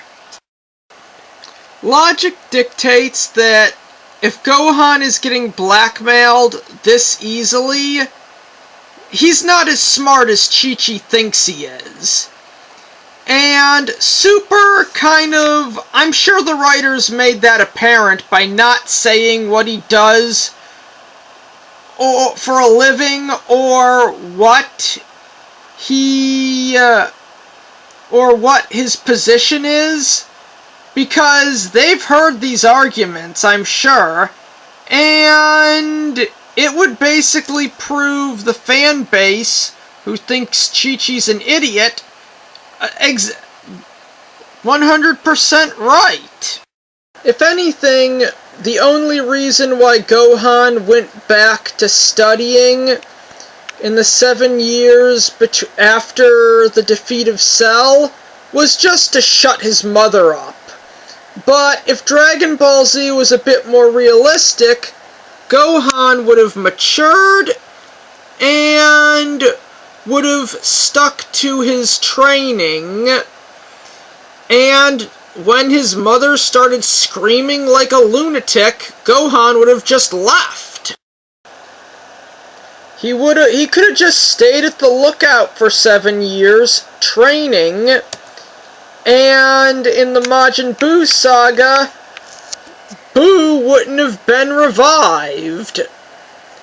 Speaker 2: Logic dictates that if Gohan is getting blackmailed this easily, he's not as smart as Chi-Chi thinks he is. And Super I'm sure the writers made that apparent by not saying what he does for a living, or what his position is, because they've heard these arguments, I'm sure, and it would basically prove the fan base who thinks Chi-Chi's an idiot 100% right. If anything, the only reason why Gohan went back to studying in the 7 years after the defeat of Cell was just to shut his mother up. But if Dragon Ball Z was a bit more realistic, Gohan would have matured and would have stuck to his training, and when his mother started screaming like a lunatic, Gohan would have just left. He could have just stayed at the lookout for 7 years, training, and in the Majin Buu saga, Buu wouldn't have been revived.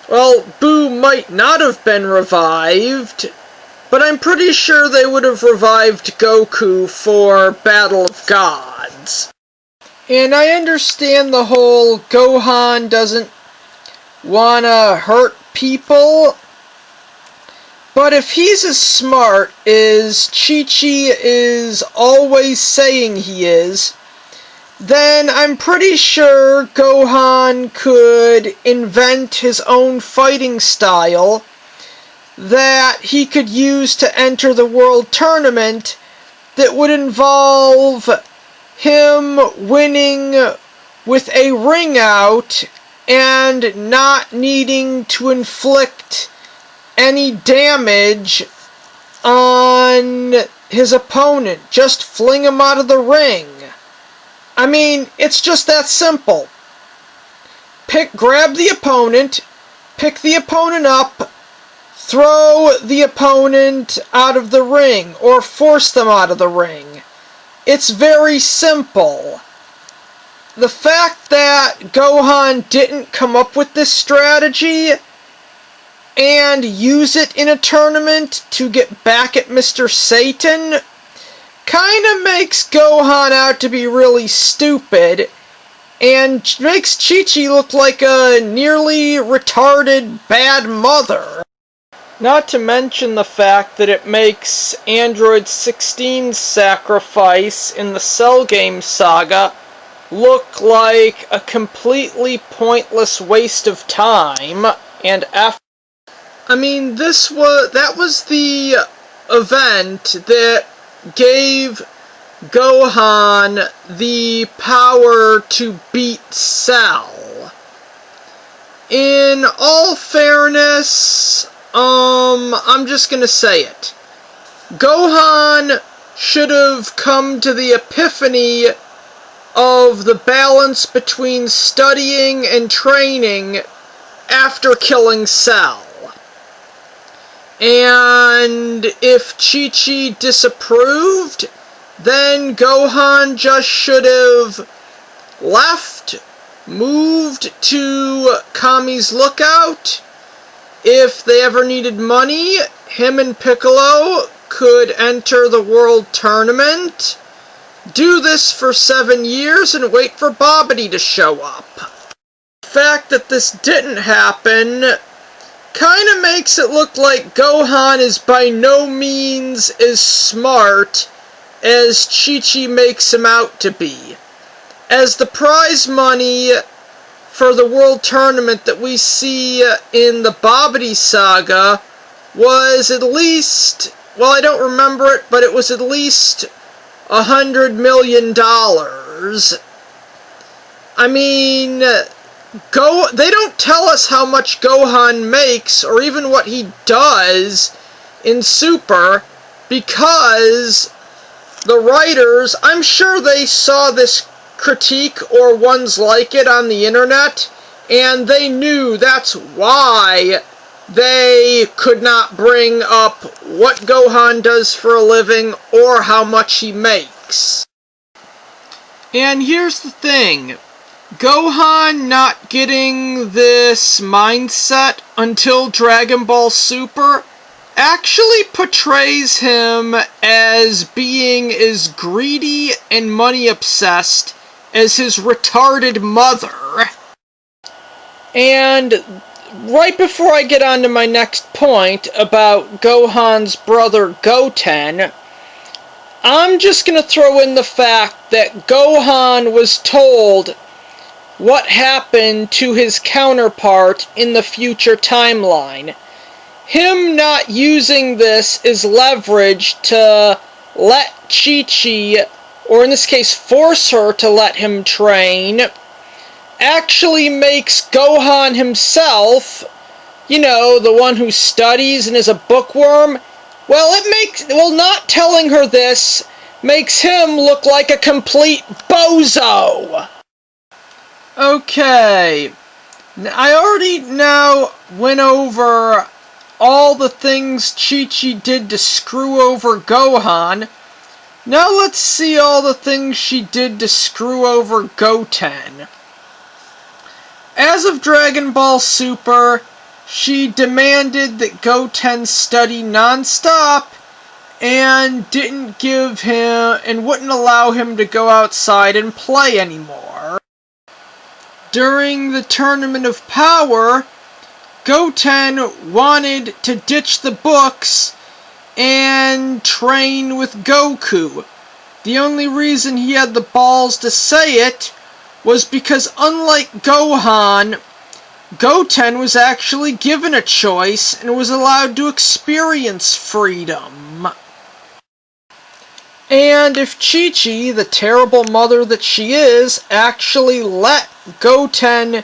Speaker 2: Well, Buu might not have been revived, but I'm pretty sure they would have revived Goku for Battle of Gods. And I understand the whole Gohan doesn't wanna hurt people, but if he's as smart as Chi-Chi is always saying he is, then I'm pretty sure Gohan could invent his own fighting style that he could use to enter the world tournament that would involve him winning with a ring out and not needing to inflict any damage on his opponent. Just fling him out of the ring. I mean, it's just that simple. Grab the opponent, pick the opponent up, throw the opponent out of the ring, or force them out of the ring. It's very simple. The fact that Gohan didn't come up with this strategy and use it in a tournament to get back at Mr. Satan kinda makes Gohan out to be really stupid, and makes Chi-Chi look like a nearly retarded bad mother. Not to mention the fact that it makes Android 16's sacrifice in the Cell Game saga look like a completely pointless waste of time and effort. I mean, that was the event that gave Gohan the power to beat Cell. In all fairness, I'm just gonna say it. Gohan should have come to the epiphany of the balance between studying and training after killing Cell. And if Chi-Chi disapproved, then Gohan just should have left, moved to Kami's Lookout. If they ever needed money, him and Piccolo could enter the World Tournament, do this for 7 years, and wait for Babidi to show up. The fact that this didn't happen kinda makes it look like Gohan is by no means as smart as Chi-Chi makes him out to be, as the prize money for the World Tournament that we see in the Babidi saga was at least, well, I don't remember it, but it was at least $100 million. I mean, they don't tell us how much Gohan makes, or even what he does in Super, because the writers, I'm sure they saw this critique or ones like it on the internet, and they knew that's why they could not bring up what Gohan does for a living or how much he makes. And here's the thing. Gohan not getting this mindset until Dragon Ball Super actually portrays him as being as greedy and money obsessed as his retarded mother. And right before I get on to my next point about Gohan's brother Goten, I'm just going to throw in the fact that Gohan was told what happened to his counterpart in the future timeline. Him not using this as leverage to let Chi-Chi, or in this case force her to let him train, actually makes Gohan himself, you know, the one who studies and is a bookworm, well, not telling her this makes him look like a complete bozo. Okay, I already now went over all the things Chi-Chi did to screw over Gohan. Now let's see all the things she did to screw over Goten. As of Dragon Ball Super, she demanded that Goten study non-stop and didn't give him and wouldn't allow him to go outside and play anymore. During the Tournament of Power, Goten wanted to ditch the books and train with Goku. The only reason he had the balls to say it was because, unlike Gohan, Goten was actually given a choice and was allowed to experience freedom. And if Chi-Chi, the terrible mother that she is, actually let Goten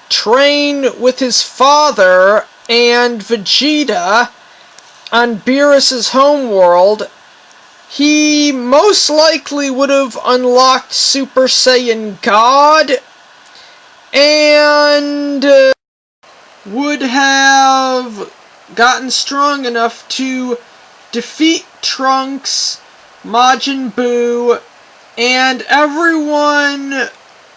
Speaker 2: train with his father and Vegeta on Beerus's homeworld, he most likely would have unlocked Super Saiyan God and would have gotten strong enough to defeat Trunks, Majin Buu, and everyone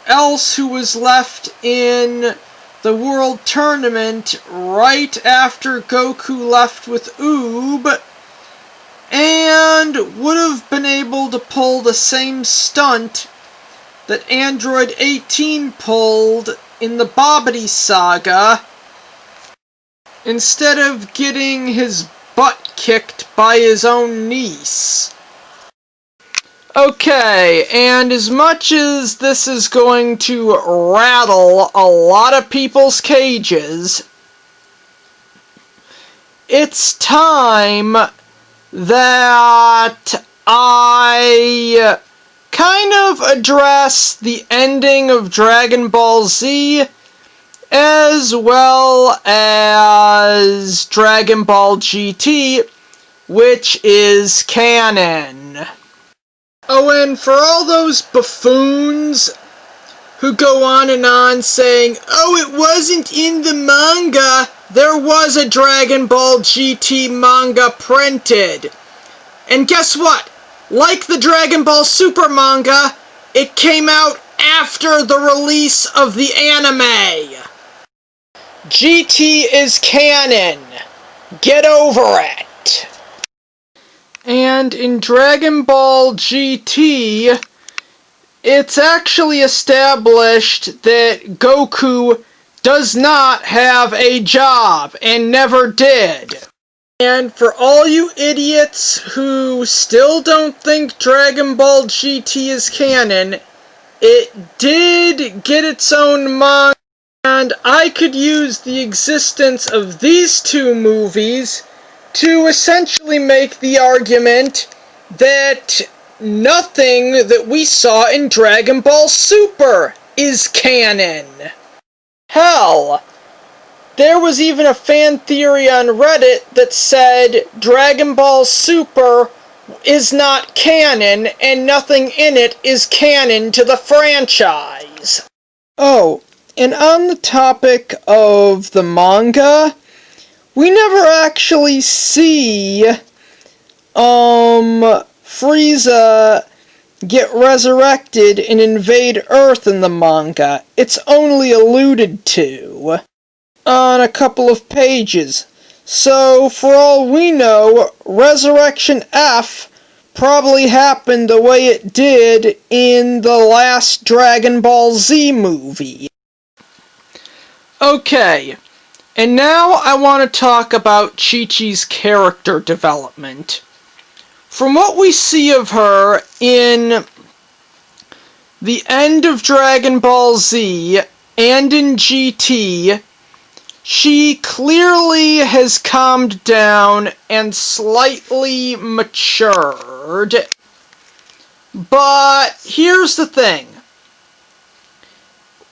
Speaker 2: else who was left in the World Tournament right after Goku left with Oob, and would have been able to pull the same stunt that Android 18 pulled in the Babidi Saga, instead of getting his butt kicked by his own niece. Okay, and as much as this is going to rattle a lot of people's cages, it's time that I kind of address the ending of Dragon Ball Z as well as Dragon Ball GT, which is canon. Oh, and for all those buffoons who go on and on saying, oh, it wasn't in the manga, there was a Dragon Ball GT manga printed. And guess what? Like the Dragon Ball Super manga, it came out after the release of the anime. GT is canon. Get over it. And in Dragon Ball GT, it's actually established that Goku does not have a job, and never did. And for all you idiots who still don't think Dragon Ball GT is canon, it did get its own manga And I could use the existence of these two movies to essentially make the argument that nothing that we saw in Dragon Ball Super is canon. Hell, there was even a fan theory on Reddit that said Dragon Ball Super is not canon and nothing in it is canon to the franchise. Oh, and on the topic of the manga, we never actually see Frieza get resurrected and invade Earth in the manga. It's only alluded to on a couple of pages. So, for all we know, Resurrection F probably happened the way it did in the last Dragon Ball Z movie. Okay, and now I want to talk about Chi-Chi's character development. From what we see of her in the end of Dragon Ball Z and in GT, she clearly has calmed down and slightly matured. But here's the thing.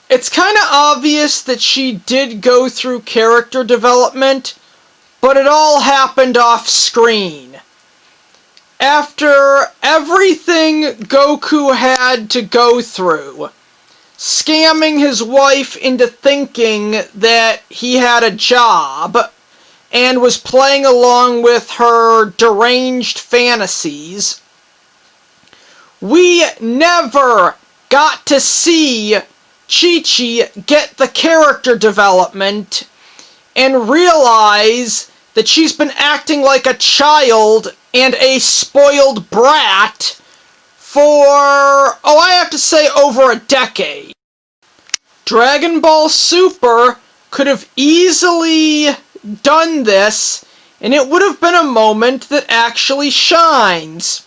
Speaker 2: It's kind of obvious that she did go through character development, but it all happened off screen. After everything Goku had to go through, scamming his wife into thinking that he had a job and was playing along with her deranged fantasies, we never got to see Chi-Chi get the character development and realize that she's been acting like a child and a spoiled brat for, I have to say, over a decade. Dragon Ball Super could have easily done this, and it would have been a moment that actually shines.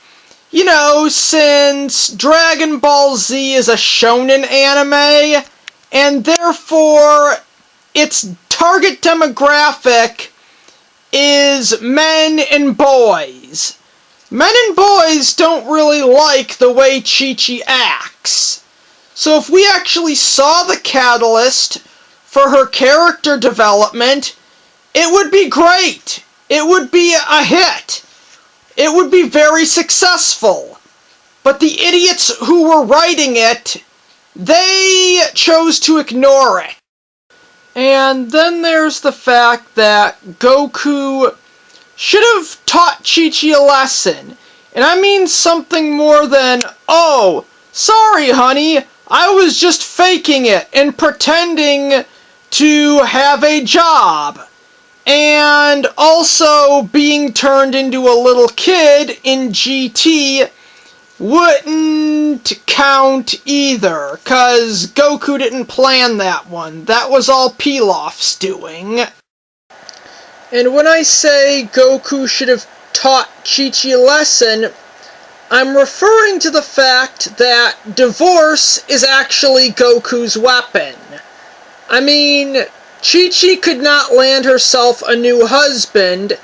Speaker 2: You know, since Dragon Ball Z is a shonen anime, and therefore its target demographic is men and boys. Men and boys don't really like the way Chi-Chi acts. So if we actually saw the catalyst for her character development, it would be great. It would be a hit. It would be very successful. But the idiots who were writing it, they chose to ignore it. And then there's the fact that Goku should have taught Chi-Chi a lesson. And I mean something more than, oh, sorry honey, I was just faking it and pretending to have a job. And also being turned into a little kid in GT wouldn't count either, cause Goku didn't plan that one. That was all Pilaf's doing. And when I say Goku should have taught Chi-Chi a lesson, I'm referring to the fact that divorce is actually Goku's weapon. I mean, Chi-Chi could not land herself a new husband,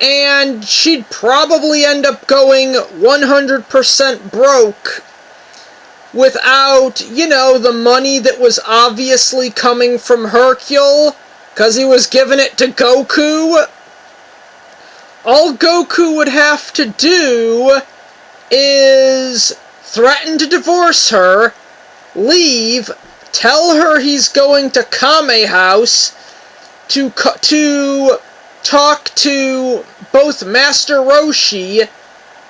Speaker 2: and she'd probably end up going 100% broke without, the money that was obviously coming from Hercule, because he was giving it to Goku. All Goku would have to do is threaten to divorce her, leave, tell her he's going to Kame House to talk to both Master Roshi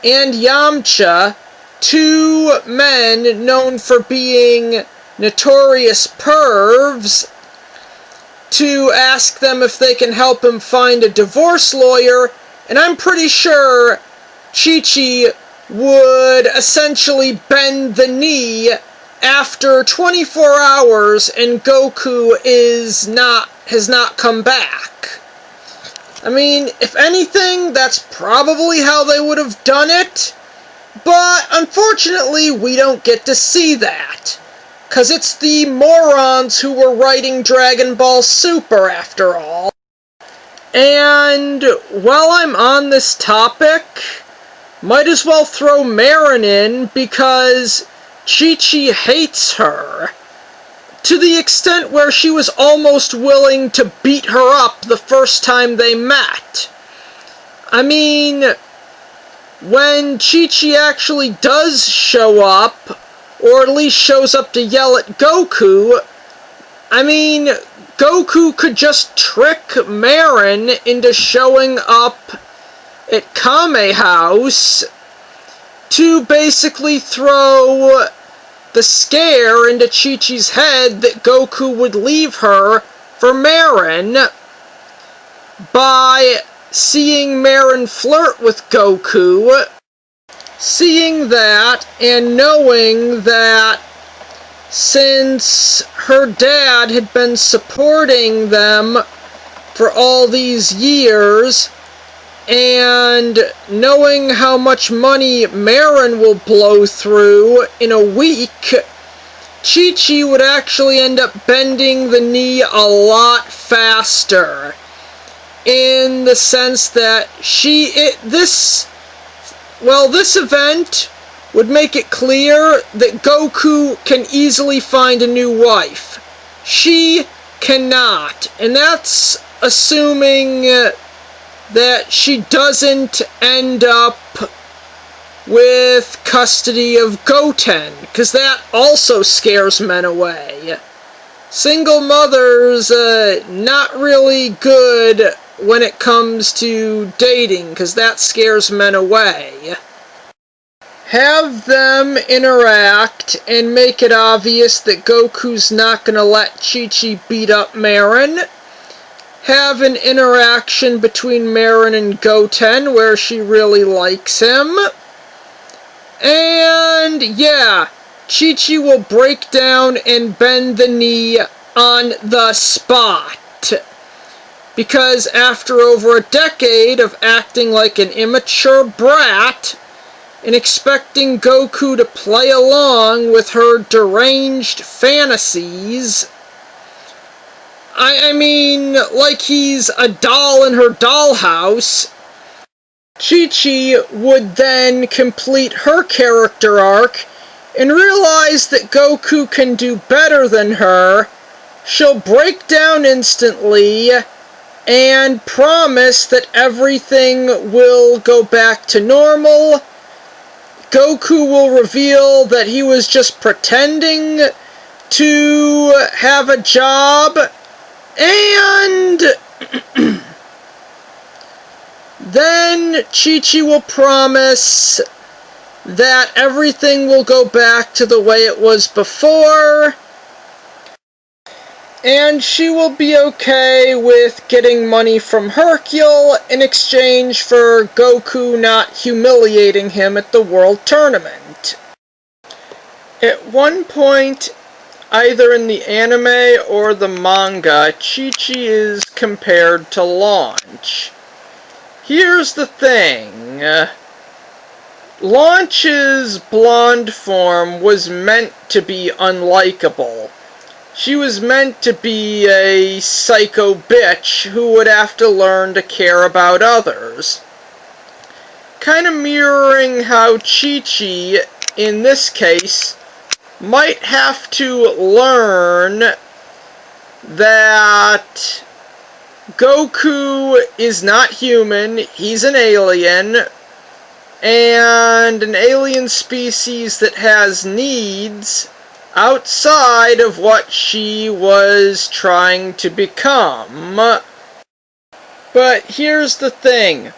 Speaker 2: and Yamcha, two men known for being notorious pervs, to ask them if they can help him find a divorce lawyer, and I'm pretty sure Chi-Chi would essentially bend the knee after 24 hours and Goku has not come back. I mean, if anything, that's probably how they would have done it, but unfortunately we don't get to see that. 'cause it's the morons who were writing Dragon Ball Super, after all. And while I'm on this topic, might as well throw Marron in, because Chi-Chi hates her, to the extent where she was almost willing to beat her up the first time they met. I mean, when Chi-Chi actually does show up, or at least shows up to yell at Goku, I mean, Goku could just trick Marron into showing up at Kame House to basically throw the scare into Chi-Chi's head that Goku would leave her for Marron by seeing Marron flirt with Goku. Seeing that and knowing that since her dad had been supporting them for all these years, and knowing how much money Marron will blow through in a week, Chi-Chi would actually end up bending the knee a lot faster. In the sense that this event would make it clear that Goku can easily find a new wife. She cannot. And that's assuming that she doesn't end up with custody of Goten, because that also scares men away. Single mothers, not really good when it comes to dating, because that scares men away. Have them interact and make it obvious that Goku's not going to let Chi-Chi beat up Marron. Have an interaction between Marron and Goten where she really likes him. And yeah, Chi-Chi will break down and bend the knee on the spot. Because after over a decade of acting like an immature brat and expecting Goku to play along with her deranged fantasies, I mean, like he's a doll in her dollhouse, Chi-Chi would then complete her character arc and realize that Goku can do better than her. She'll break down instantly and promise that everything will go back to normal. Goku will reveal that he was just pretending to have a job, and then Chi-Chi will promise that everything will go back to the way it was before, and she will be okay with getting money from Hercule in exchange for Goku not humiliating him at the World Tournament. At one point, either in the anime or the manga, Chi-Chi is compared to Launch. Here's the thing. Launch's blonde form was meant to be unlikable. She was meant to be a psycho bitch who would have to learn to care about others. Kind of mirroring how Chi-Chi, in this case, might have to learn that Goku is not human, he's an alien, and an alien species that has needs outside of what she was trying to become. But here's the thing.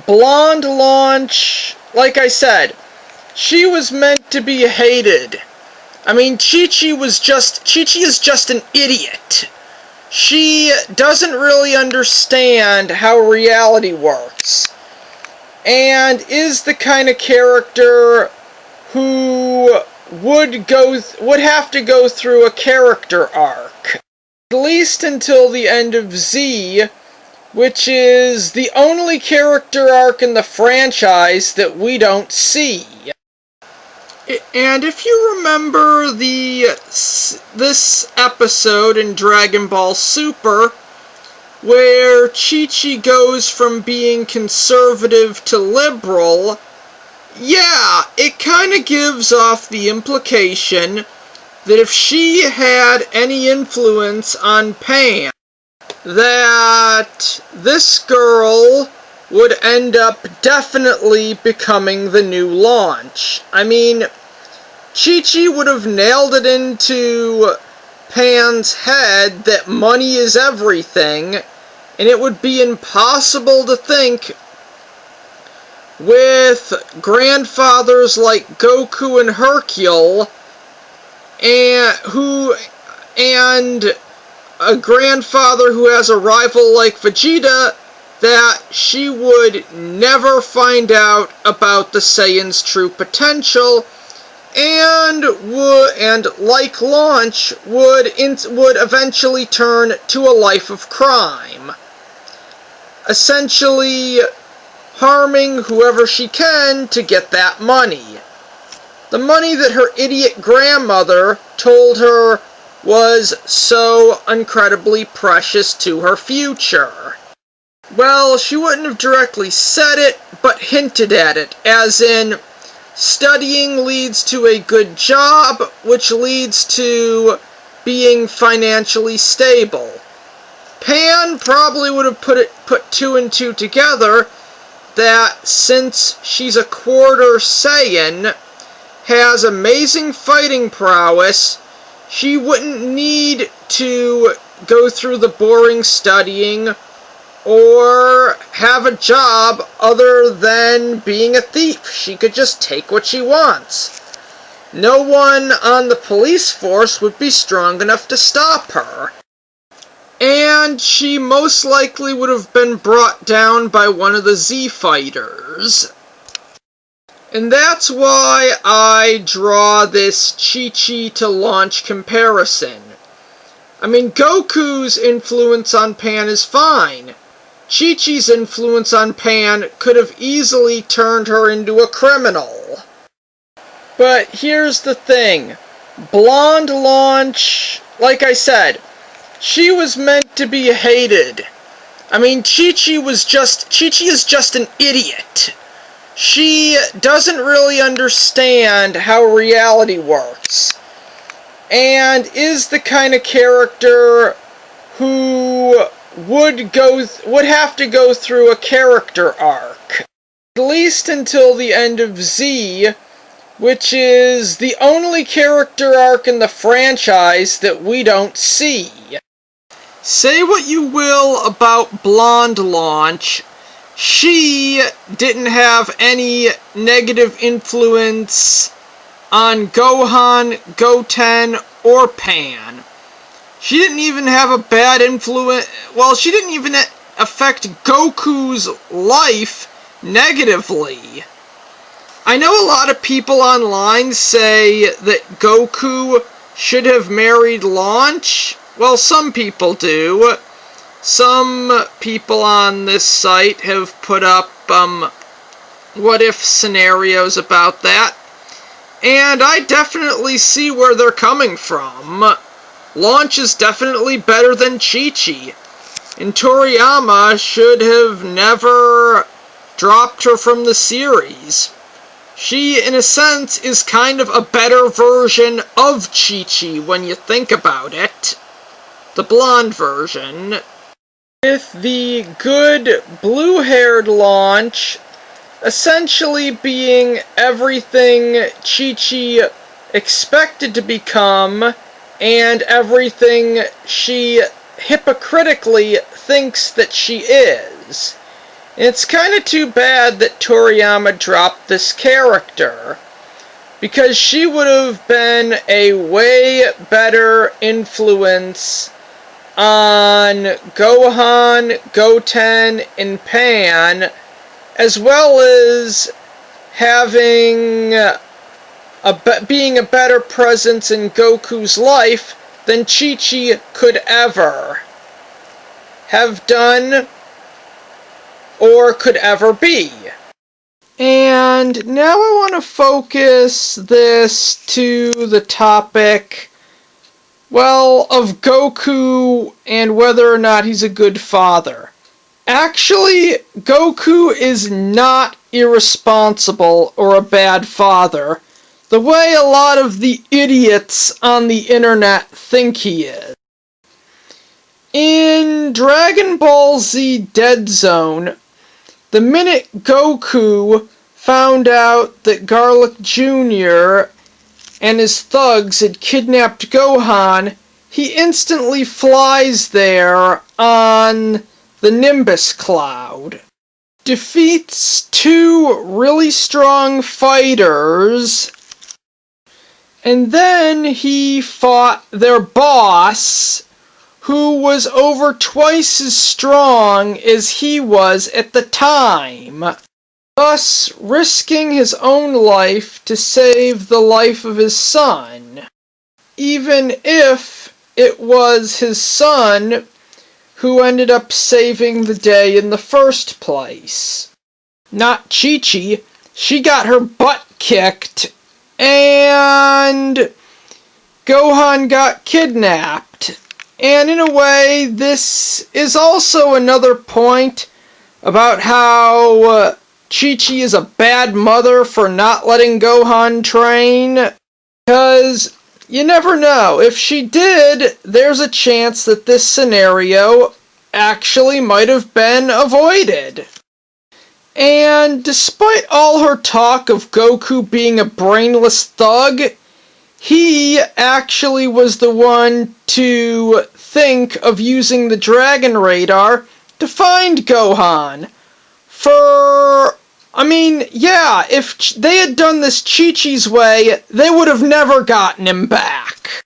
Speaker 2: Blonde Launch, like I said, she was meant to be hated. I mean, Chi-Chi is just an idiot. She doesn't really understand how reality works, and is the kind of character who would have to go through a character arc, at least until the end of Z, which is the only character arc in the franchise that we don't see. And if you remember this episode in Dragon Ball Super, where Chi-Chi goes from being conservative to liberal, yeah, it kind of gives off the implication that if she had any influence on Pan, that this girl would end up definitely becoming the new Launch. I mean, Chi-Chi would have nailed it into Pan's head that money is everything, and it would be impossible to think with grandfathers like Goku and Hercule, and a grandfather who has a rival like Vegeta, that she would never find out about the Saiyan's true potential, and like Launch, would eventually turn to a life of crime, essentially harming whoever she can to get that money. The money that her idiot grandmother told her was so incredibly precious to her future. Well, she wouldn't have directly said it, but hinted at it, as in, studying leads to a good job, which leads to being financially stable. Pan probably would have put two and two together, that since she's a quarter Saiyan, has amazing fighting prowess, she wouldn't need to go through the boring studying or have a job other than being a thief. She could just take what she wants. No one on the police force would be strong enough to stop her. And she most likely would have been brought down by one of the Z fighters. And that's why I draw this Chi-Chi to Launch comparison. I mean, Goku's influence on Pan is fine. Chi-Chi's influence on Pan could have easily turned her into a criminal. But here's the thing. Blonde Launch, like I said, she was meant to be hated. I mean, Chi-Chi is just an idiot. She doesn't really understand how reality works, and is the kind of character who would have to go through a character arc, at least until the end of Z, which is the only character arc in the franchise that we don't see. Say what you will about Blonde Launch, she didn't have any negative influence on Gohan, Goten, or Pan. She didn't even have a bad influence. Well, she didn't even affect Goku's life negatively. I know a lot of people online say that Goku should have married Launch. Well, some people do. Some people on this site have put up what-if scenarios about that. And I definitely see where they're coming from. Launch is definitely better than Chi-Chi. And Toriyama should have never dropped her from the series. She, in a sense, is kind of a better version of Chi-Chi when you think about it. The blonde version. With the good blue-haired Launch essentially being everything Chi-Chi expected to become, and everything she hypocritically thinks that she is. It's kind of too bad that Toriyama dropped this character, because she would have been a way better influence on Gohan, Goten, and Pan, as well as having being a better presence in Goku's life than Chi-Chi could ever have done or could ever be. And now I want to focus this to the topic, well, of Goku and whether or not he's a good father. Actually, Goku is not irresponsible or a bad father, the way a lot of the idiots on the internet think he is. In Dragon Ball Z Dead Zone, the minute Goku found out that Garlic Jr. and his thugs had kidnapped Gohan, he instantly flies there on the Nimbus Cloud, defeats two really strong fighters, and then he fought their boss, who was over twice as strong as he was at the time, thus risking his own life to save the life of his son, even if it was his son who ended up saving the day in the first place. Not Chi-Chi. She got her butt kicked, and Gohan got kidnapped. And in a way, this is also another point about how Chi-Chi is a bad mother for not letting Gohan train, because you never know. If she did, there's a chance that this scenario actually might have been avoided. And despite all her talk of Goku being a brainless thug, he actually was the one to think of using the Dragon Radar to find Gohan. If they had done this Chi-Chi's way, they would have never gotten him back.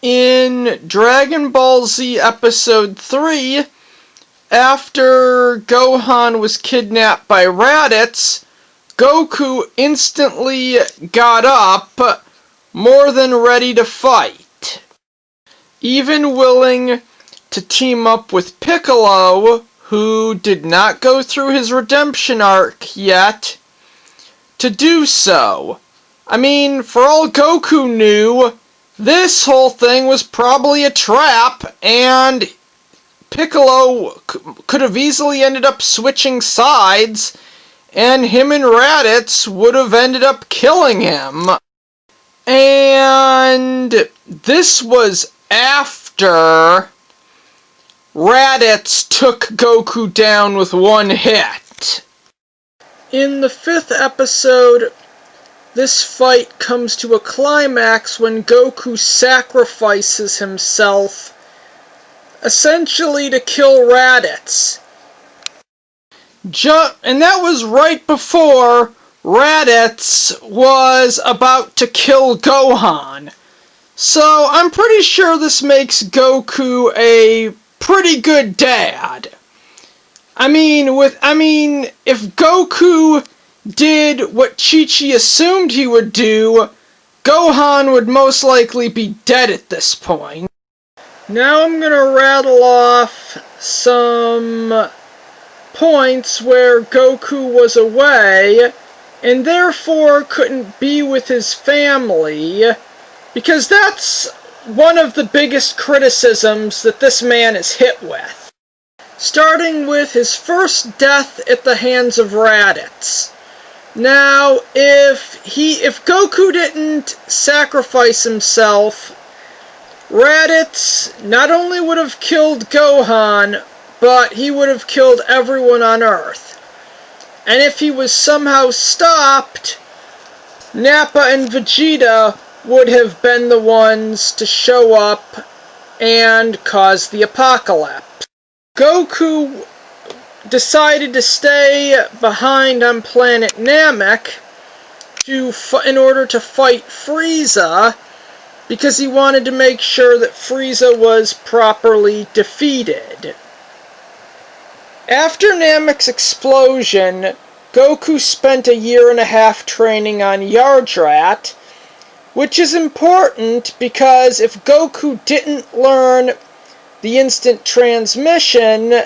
Speaker 2: In Dragon Ball Z Episode 3, after Gohan was kidnapped by Raditz, Goku instantly got up, more than ready to fight, even willing to team up with Piccolo, who did not go through his redemption arc yet, to do so. For all Goku knew, this whole thing was probably a trap, and Piccolo could have easily ended up switching sides, and him and Raditz would have ended up killing him. And this was after Raditz took Goku down with one hit. In the 5th episode, this fight comes to a climax when Goku sacrifices himself, essentially to kill Raditz. And that was right before Raditz was about to kill Gohan. So I'm pretty sure this makes Goku a pretty good dad. If Goku did what Chi-Chi assumed he would do, Gohan would most likely be dead at this point. Now I'm gonna rattle off some points where Goku was away and therefore couldn't be with his family, because that's one of the biggest criticisms that this man is hit with. Starting with his first death at the hands of Raditz. Now, if Goku didn't sacrifice himself, Raditz not only would have killed Gohan, but he would have killed everyone on Earth. And if he was somehow stopped, Nappa and Vegeta would have been the ones to show up and cause the apocalypse. Goku decided to stay behind on planet Namek in order to fight Frieza, because he wanted to make sure that Frieza was properly defeated. After Namek's explosion, Goku spent a year and a half training on Yardrat, which is important because if Goku didn't learn the instant transmission,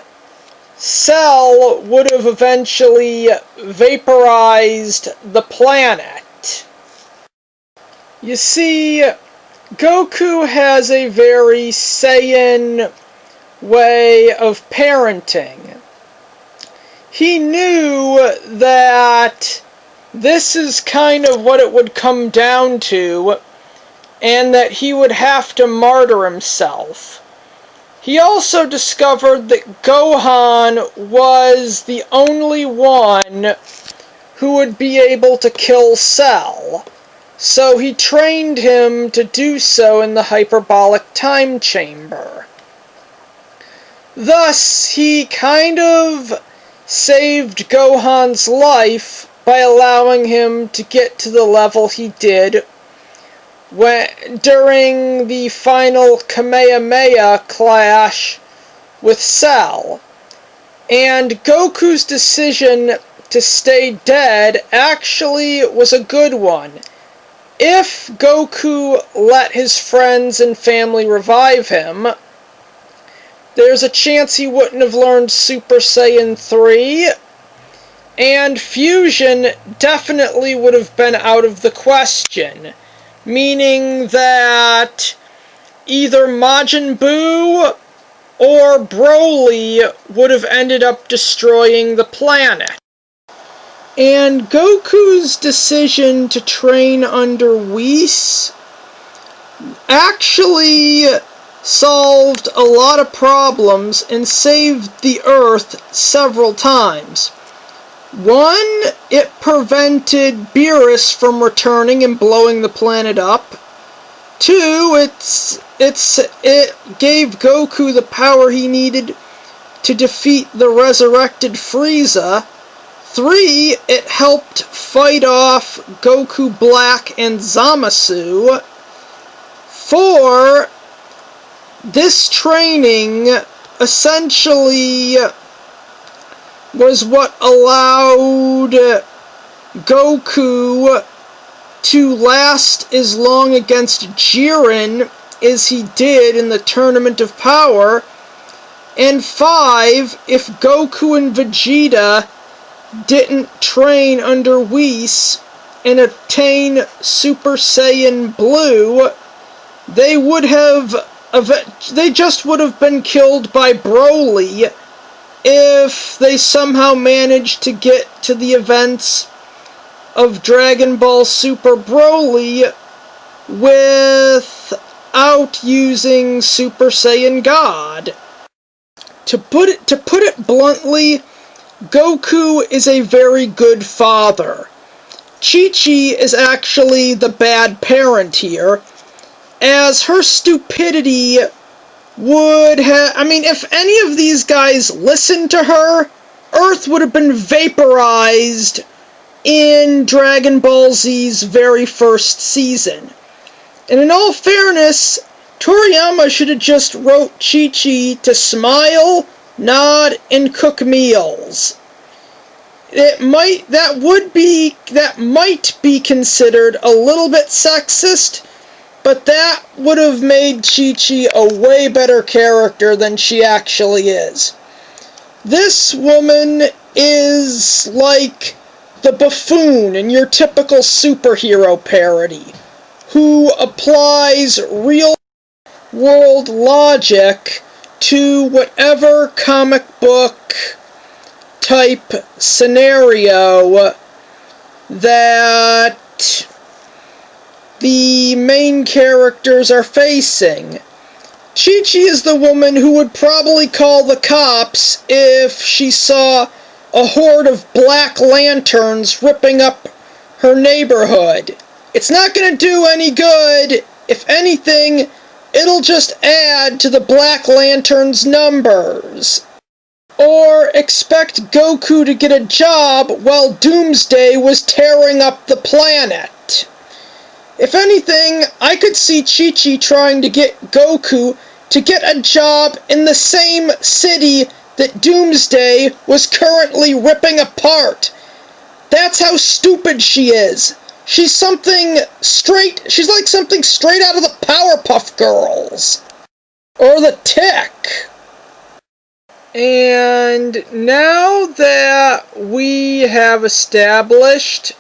Speaker 2: Cell would have eventually vaporized the planet. You see, Goku has a very Saiyan way of parenting. He knew that this is kind of what it would come down to, and that he would have to martyr himself. He also discovered that Gohan was the only one who would be able to kill Cell, so he trained him to do so in the hyperbolic time chamber. Thus, he kind of saved Gohan's life by allowing him to get to the level he did during the final Kamehameha clash with Cell. And Goku's decision to stay dead actually was a good one. If Goku let his friends and family revive him, there's a chance he wouldn't have learned Super Saiyan 3, and fusion definitely would have been out of the question, meaning that either Majin Buu or Broly would have ended up destroying the planet. And Goku's decision to train under Whis actually solved a lot of problems and saved the Earth several times. One, it prevented Beerus from returning and blowing the planet up. Two, it gave Goku the power he needed to defeat the resurrected Frieza. Three, it helped fight off Goku Black and Zamasu. Four, this training essentially was what allowed Goku to last as long against Jiren as he did in the Tournament of Power. And 5, if Goku and Vegeta didn't train under Whis and attain Super Saiyan Blue, they just would have been killed by Broly if they somehow managed to get to the events of Dragon Ball Super Broly without using Super Saiyan God. To put it bluntly, Goku is a very good father. Chi-Chi is actually the bad parent here, as her stupidity would have... if any of these guys listened to her, Earth would have been vaporized in Dragon Ball Z's very first season. And in all fairness, Toriyama should have just wrote Chi-Chi to smile, nod, and cook meals. That might be considered a little bit sexist, but that would have made Chi-Chi a way better character than she actually is. This woman is like the buffoon in your typical superhero parody, who applies real-world logic to whatever comic book type scenario that the main characters are facing. Chi-Chi is the woman who would probably call the cops if she saw a horde of Black Lanterns ripping up her neighborhood. It's not going to do any good. If anything, it'll just add to the Black Lanterns' numbers. Or expect Goku to get a job while Doomsday was tearing up the planet. If anything, I could see Chi-Chi trying to get Goku to get a job in the same city that Doomsday was currently ripping apart. That's how stupid she is. She's like something straight out of the Powerpuff Girls. Or the Tick. And now that we have established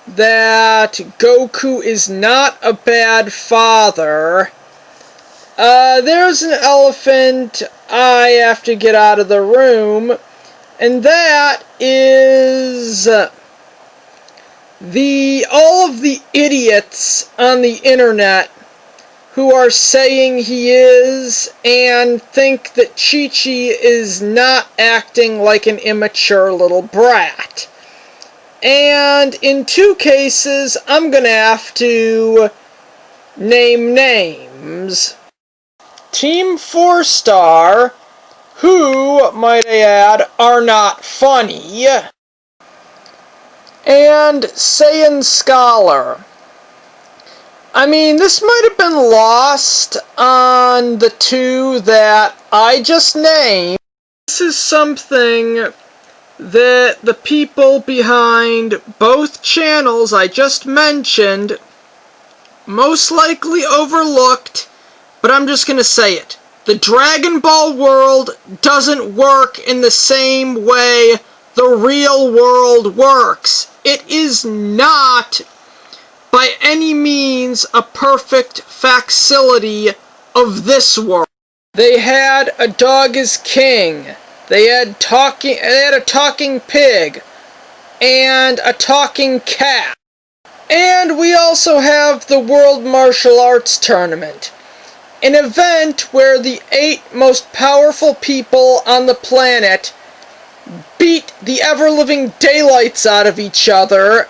Speaker 2: that Goku is not a bad father, there's an elephant I have to get out of the room, and that is all of the idiots on the internet who are saying he is and think that Chi-Chi is not acting like an immature little brat. And in two cases, I'm gonna have to name names. Team 4-Star, who, might I add, are not funny, and Saiyan Scholar. I mean, this might have been lost on the two that I just named. This is something that the people behind both channels I just mentioned most likely overlooked, but I'm just going to say it. The Dragon Ball world doesn't work in the same way the real world works. It is not by any means a perfect facsimile of this world. They had a dog is king. They had a talking pig and a talking cat. And we also have the World Martial Arts Tournament, an event where the 8 most powerful people on the planet beat the ever-living daylights out of each other,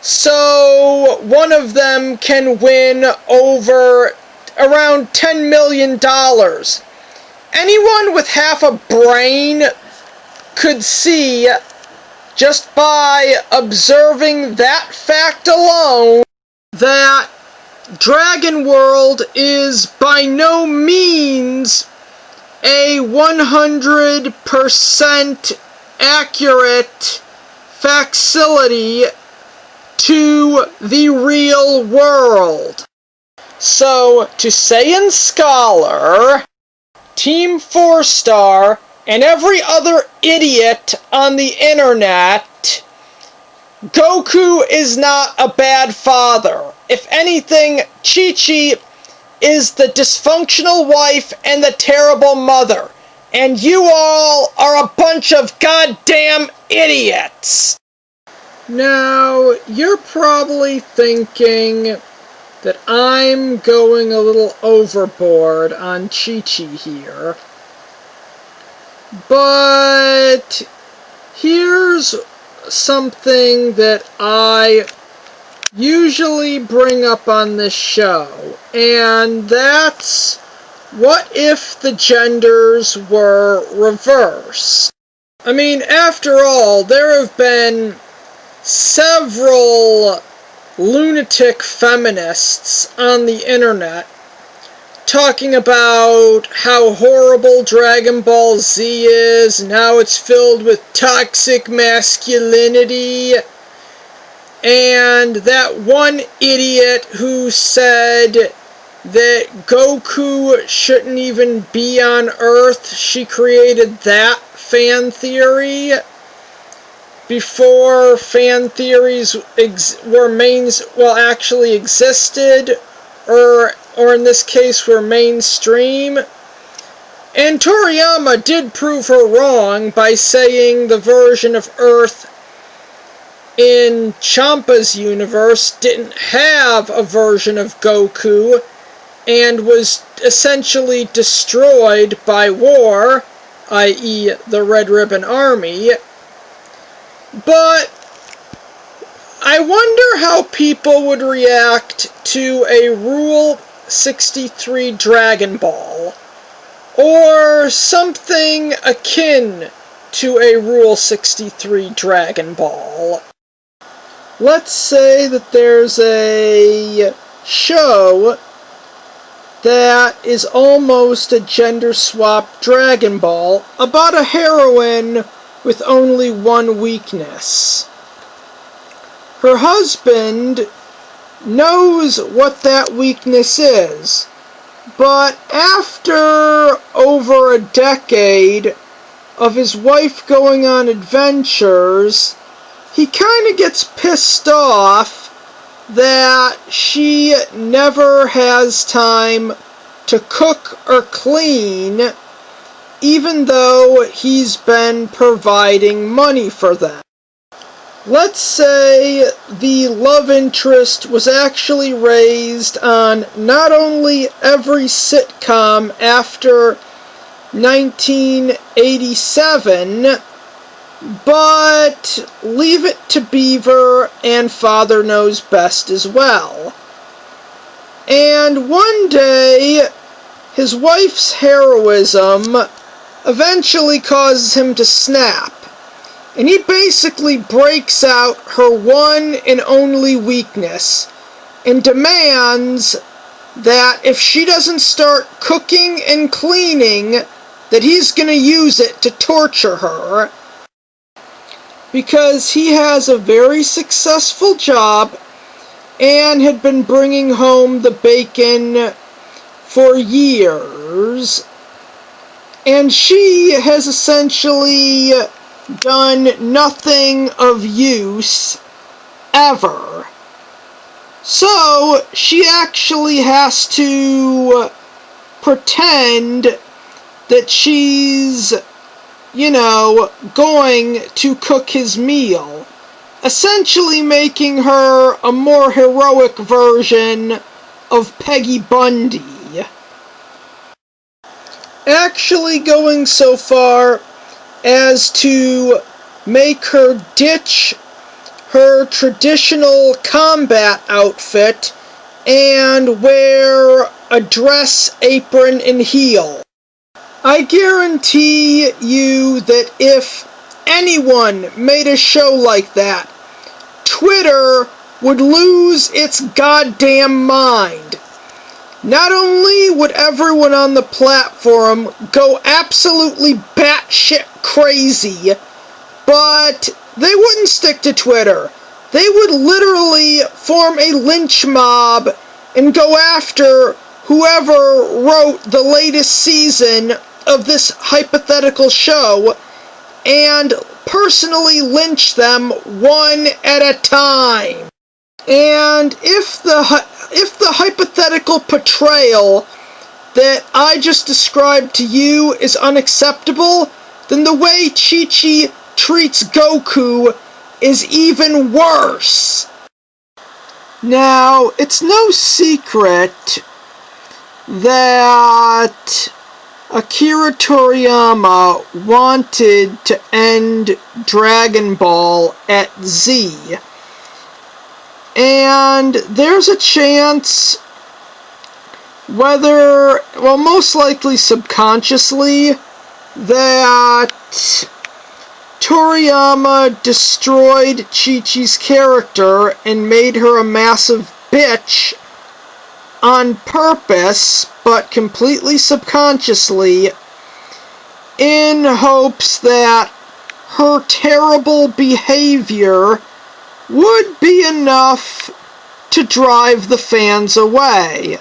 Speaker 2: so one of them can win over around $10 million. Anyone with half a brain could see, just by observing that fact alone, that Dragon World is by no means a 100% accurate facsimile to the real world. So, to Saiyan Scholar, Team 4-Star, and every other idiot on the internet, Goku is not a bad father. If anything, Chi-Chi is the dysfunctional wife and the terrible mother. And you all are a bunch of goddamn idiots! Now, you're probably thinking that I'm going a little overboard on Chi-Chi here. But here's something that I usually bring up on this show, and that's, what if the genders were reversed? I mean, after all, there have been several lunatic feminists on the internet talking about how horrible Dragon Ball Z is and how it's filled with toxic masculinity. And that one idiot who said that Goku shouldn't even be on Earth, she created that fan theory before fan theories actually existed, or in this case were mainstream. And Toriyama did prove her wrong by saying the version of Earth in Champa's universe didn't have a version of Goku and was essentially destroyed by war, i.e. the Red Ribbon Army. But I wonder how people would react to a Rule 63 Dragon Ball, or something akin to a Rule 63 Dragon Ball. Let's say that there's a show that is almost a gender-swapped Dragon Ball about a heroine with only one weakness. Her husband knows what that weakness is, but after over a decade, of his wife going on adventures, he kind of gets pissed off that she never has time to cook or clean, even though he's been providing money for them. Let's say the love interest was actually raised on not only every sitcom after 1987, but Leave It to Beaver and Father Knows Best as well. And one day, his wife's heroism eventually causes him to snap. And he basically breaks out her one and only weakness and demands that if she doesn't start cooking and cleaning, that he's going to use it to torture her. Because he has a very successful job and had been bringing home the bacon for years. And she has essentially done nothing of use ever. So she actually has to pretend that she's, going to cook his meal, essentially making her a more heroic version of Peggy Bundy. Actually going so far as to make her ditch her traditional combat outfit and wear a dress, apron, and heel. I guarantee you that if anyone made a show like that, Twitter would lose its goddamn mind. Not only would everyone on the platform go absolutely batshit crazy, but they wouldn't stick to Twitter. They would literally form a lynch mob and go after whoever wrote the latest season of this hypothetical show and personally lynch them one at a time. And if the hypothetical portrayal that I just described to you is unacceptable, then the way Chi-Chi treats Goku is even worse. Now, it's no secret that Akira Toriyama wanted to end Dragon Ball at Z. And there's a chance, most likely subconsciously, that Toriyama destroyed Chi-Chi's character and made her a massive bitch on purpose, but completely subconsciously, in hopes that her terrible behavior would be enough to drive the fans away,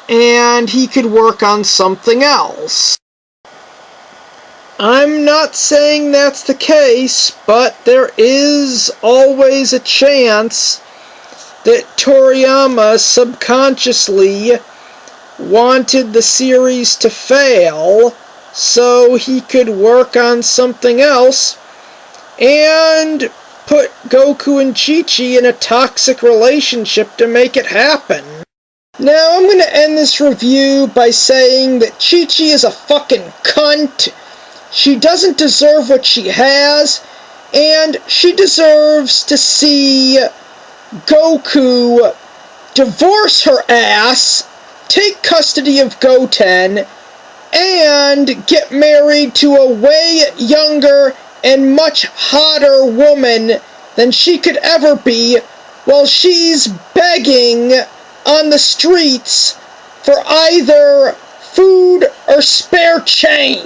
Speaker 2: and he could work on something else. I'm not saying that's the case, but there is always a chance that Toriyama subconsciously wanted the series to fail so he could work on something else and put Goku and Chi-Chi in a toxic relationship to make it happen. Now, I'm going to end this review by saying that Chi-Chi is a fucking cunt. She doesn't deserve what she has, and she deserves to see Goku divorce her ass, take custody of Goten, and get married to a way younger and much hotter woman than she could ever be while she's begging on the streets for either food or spare change.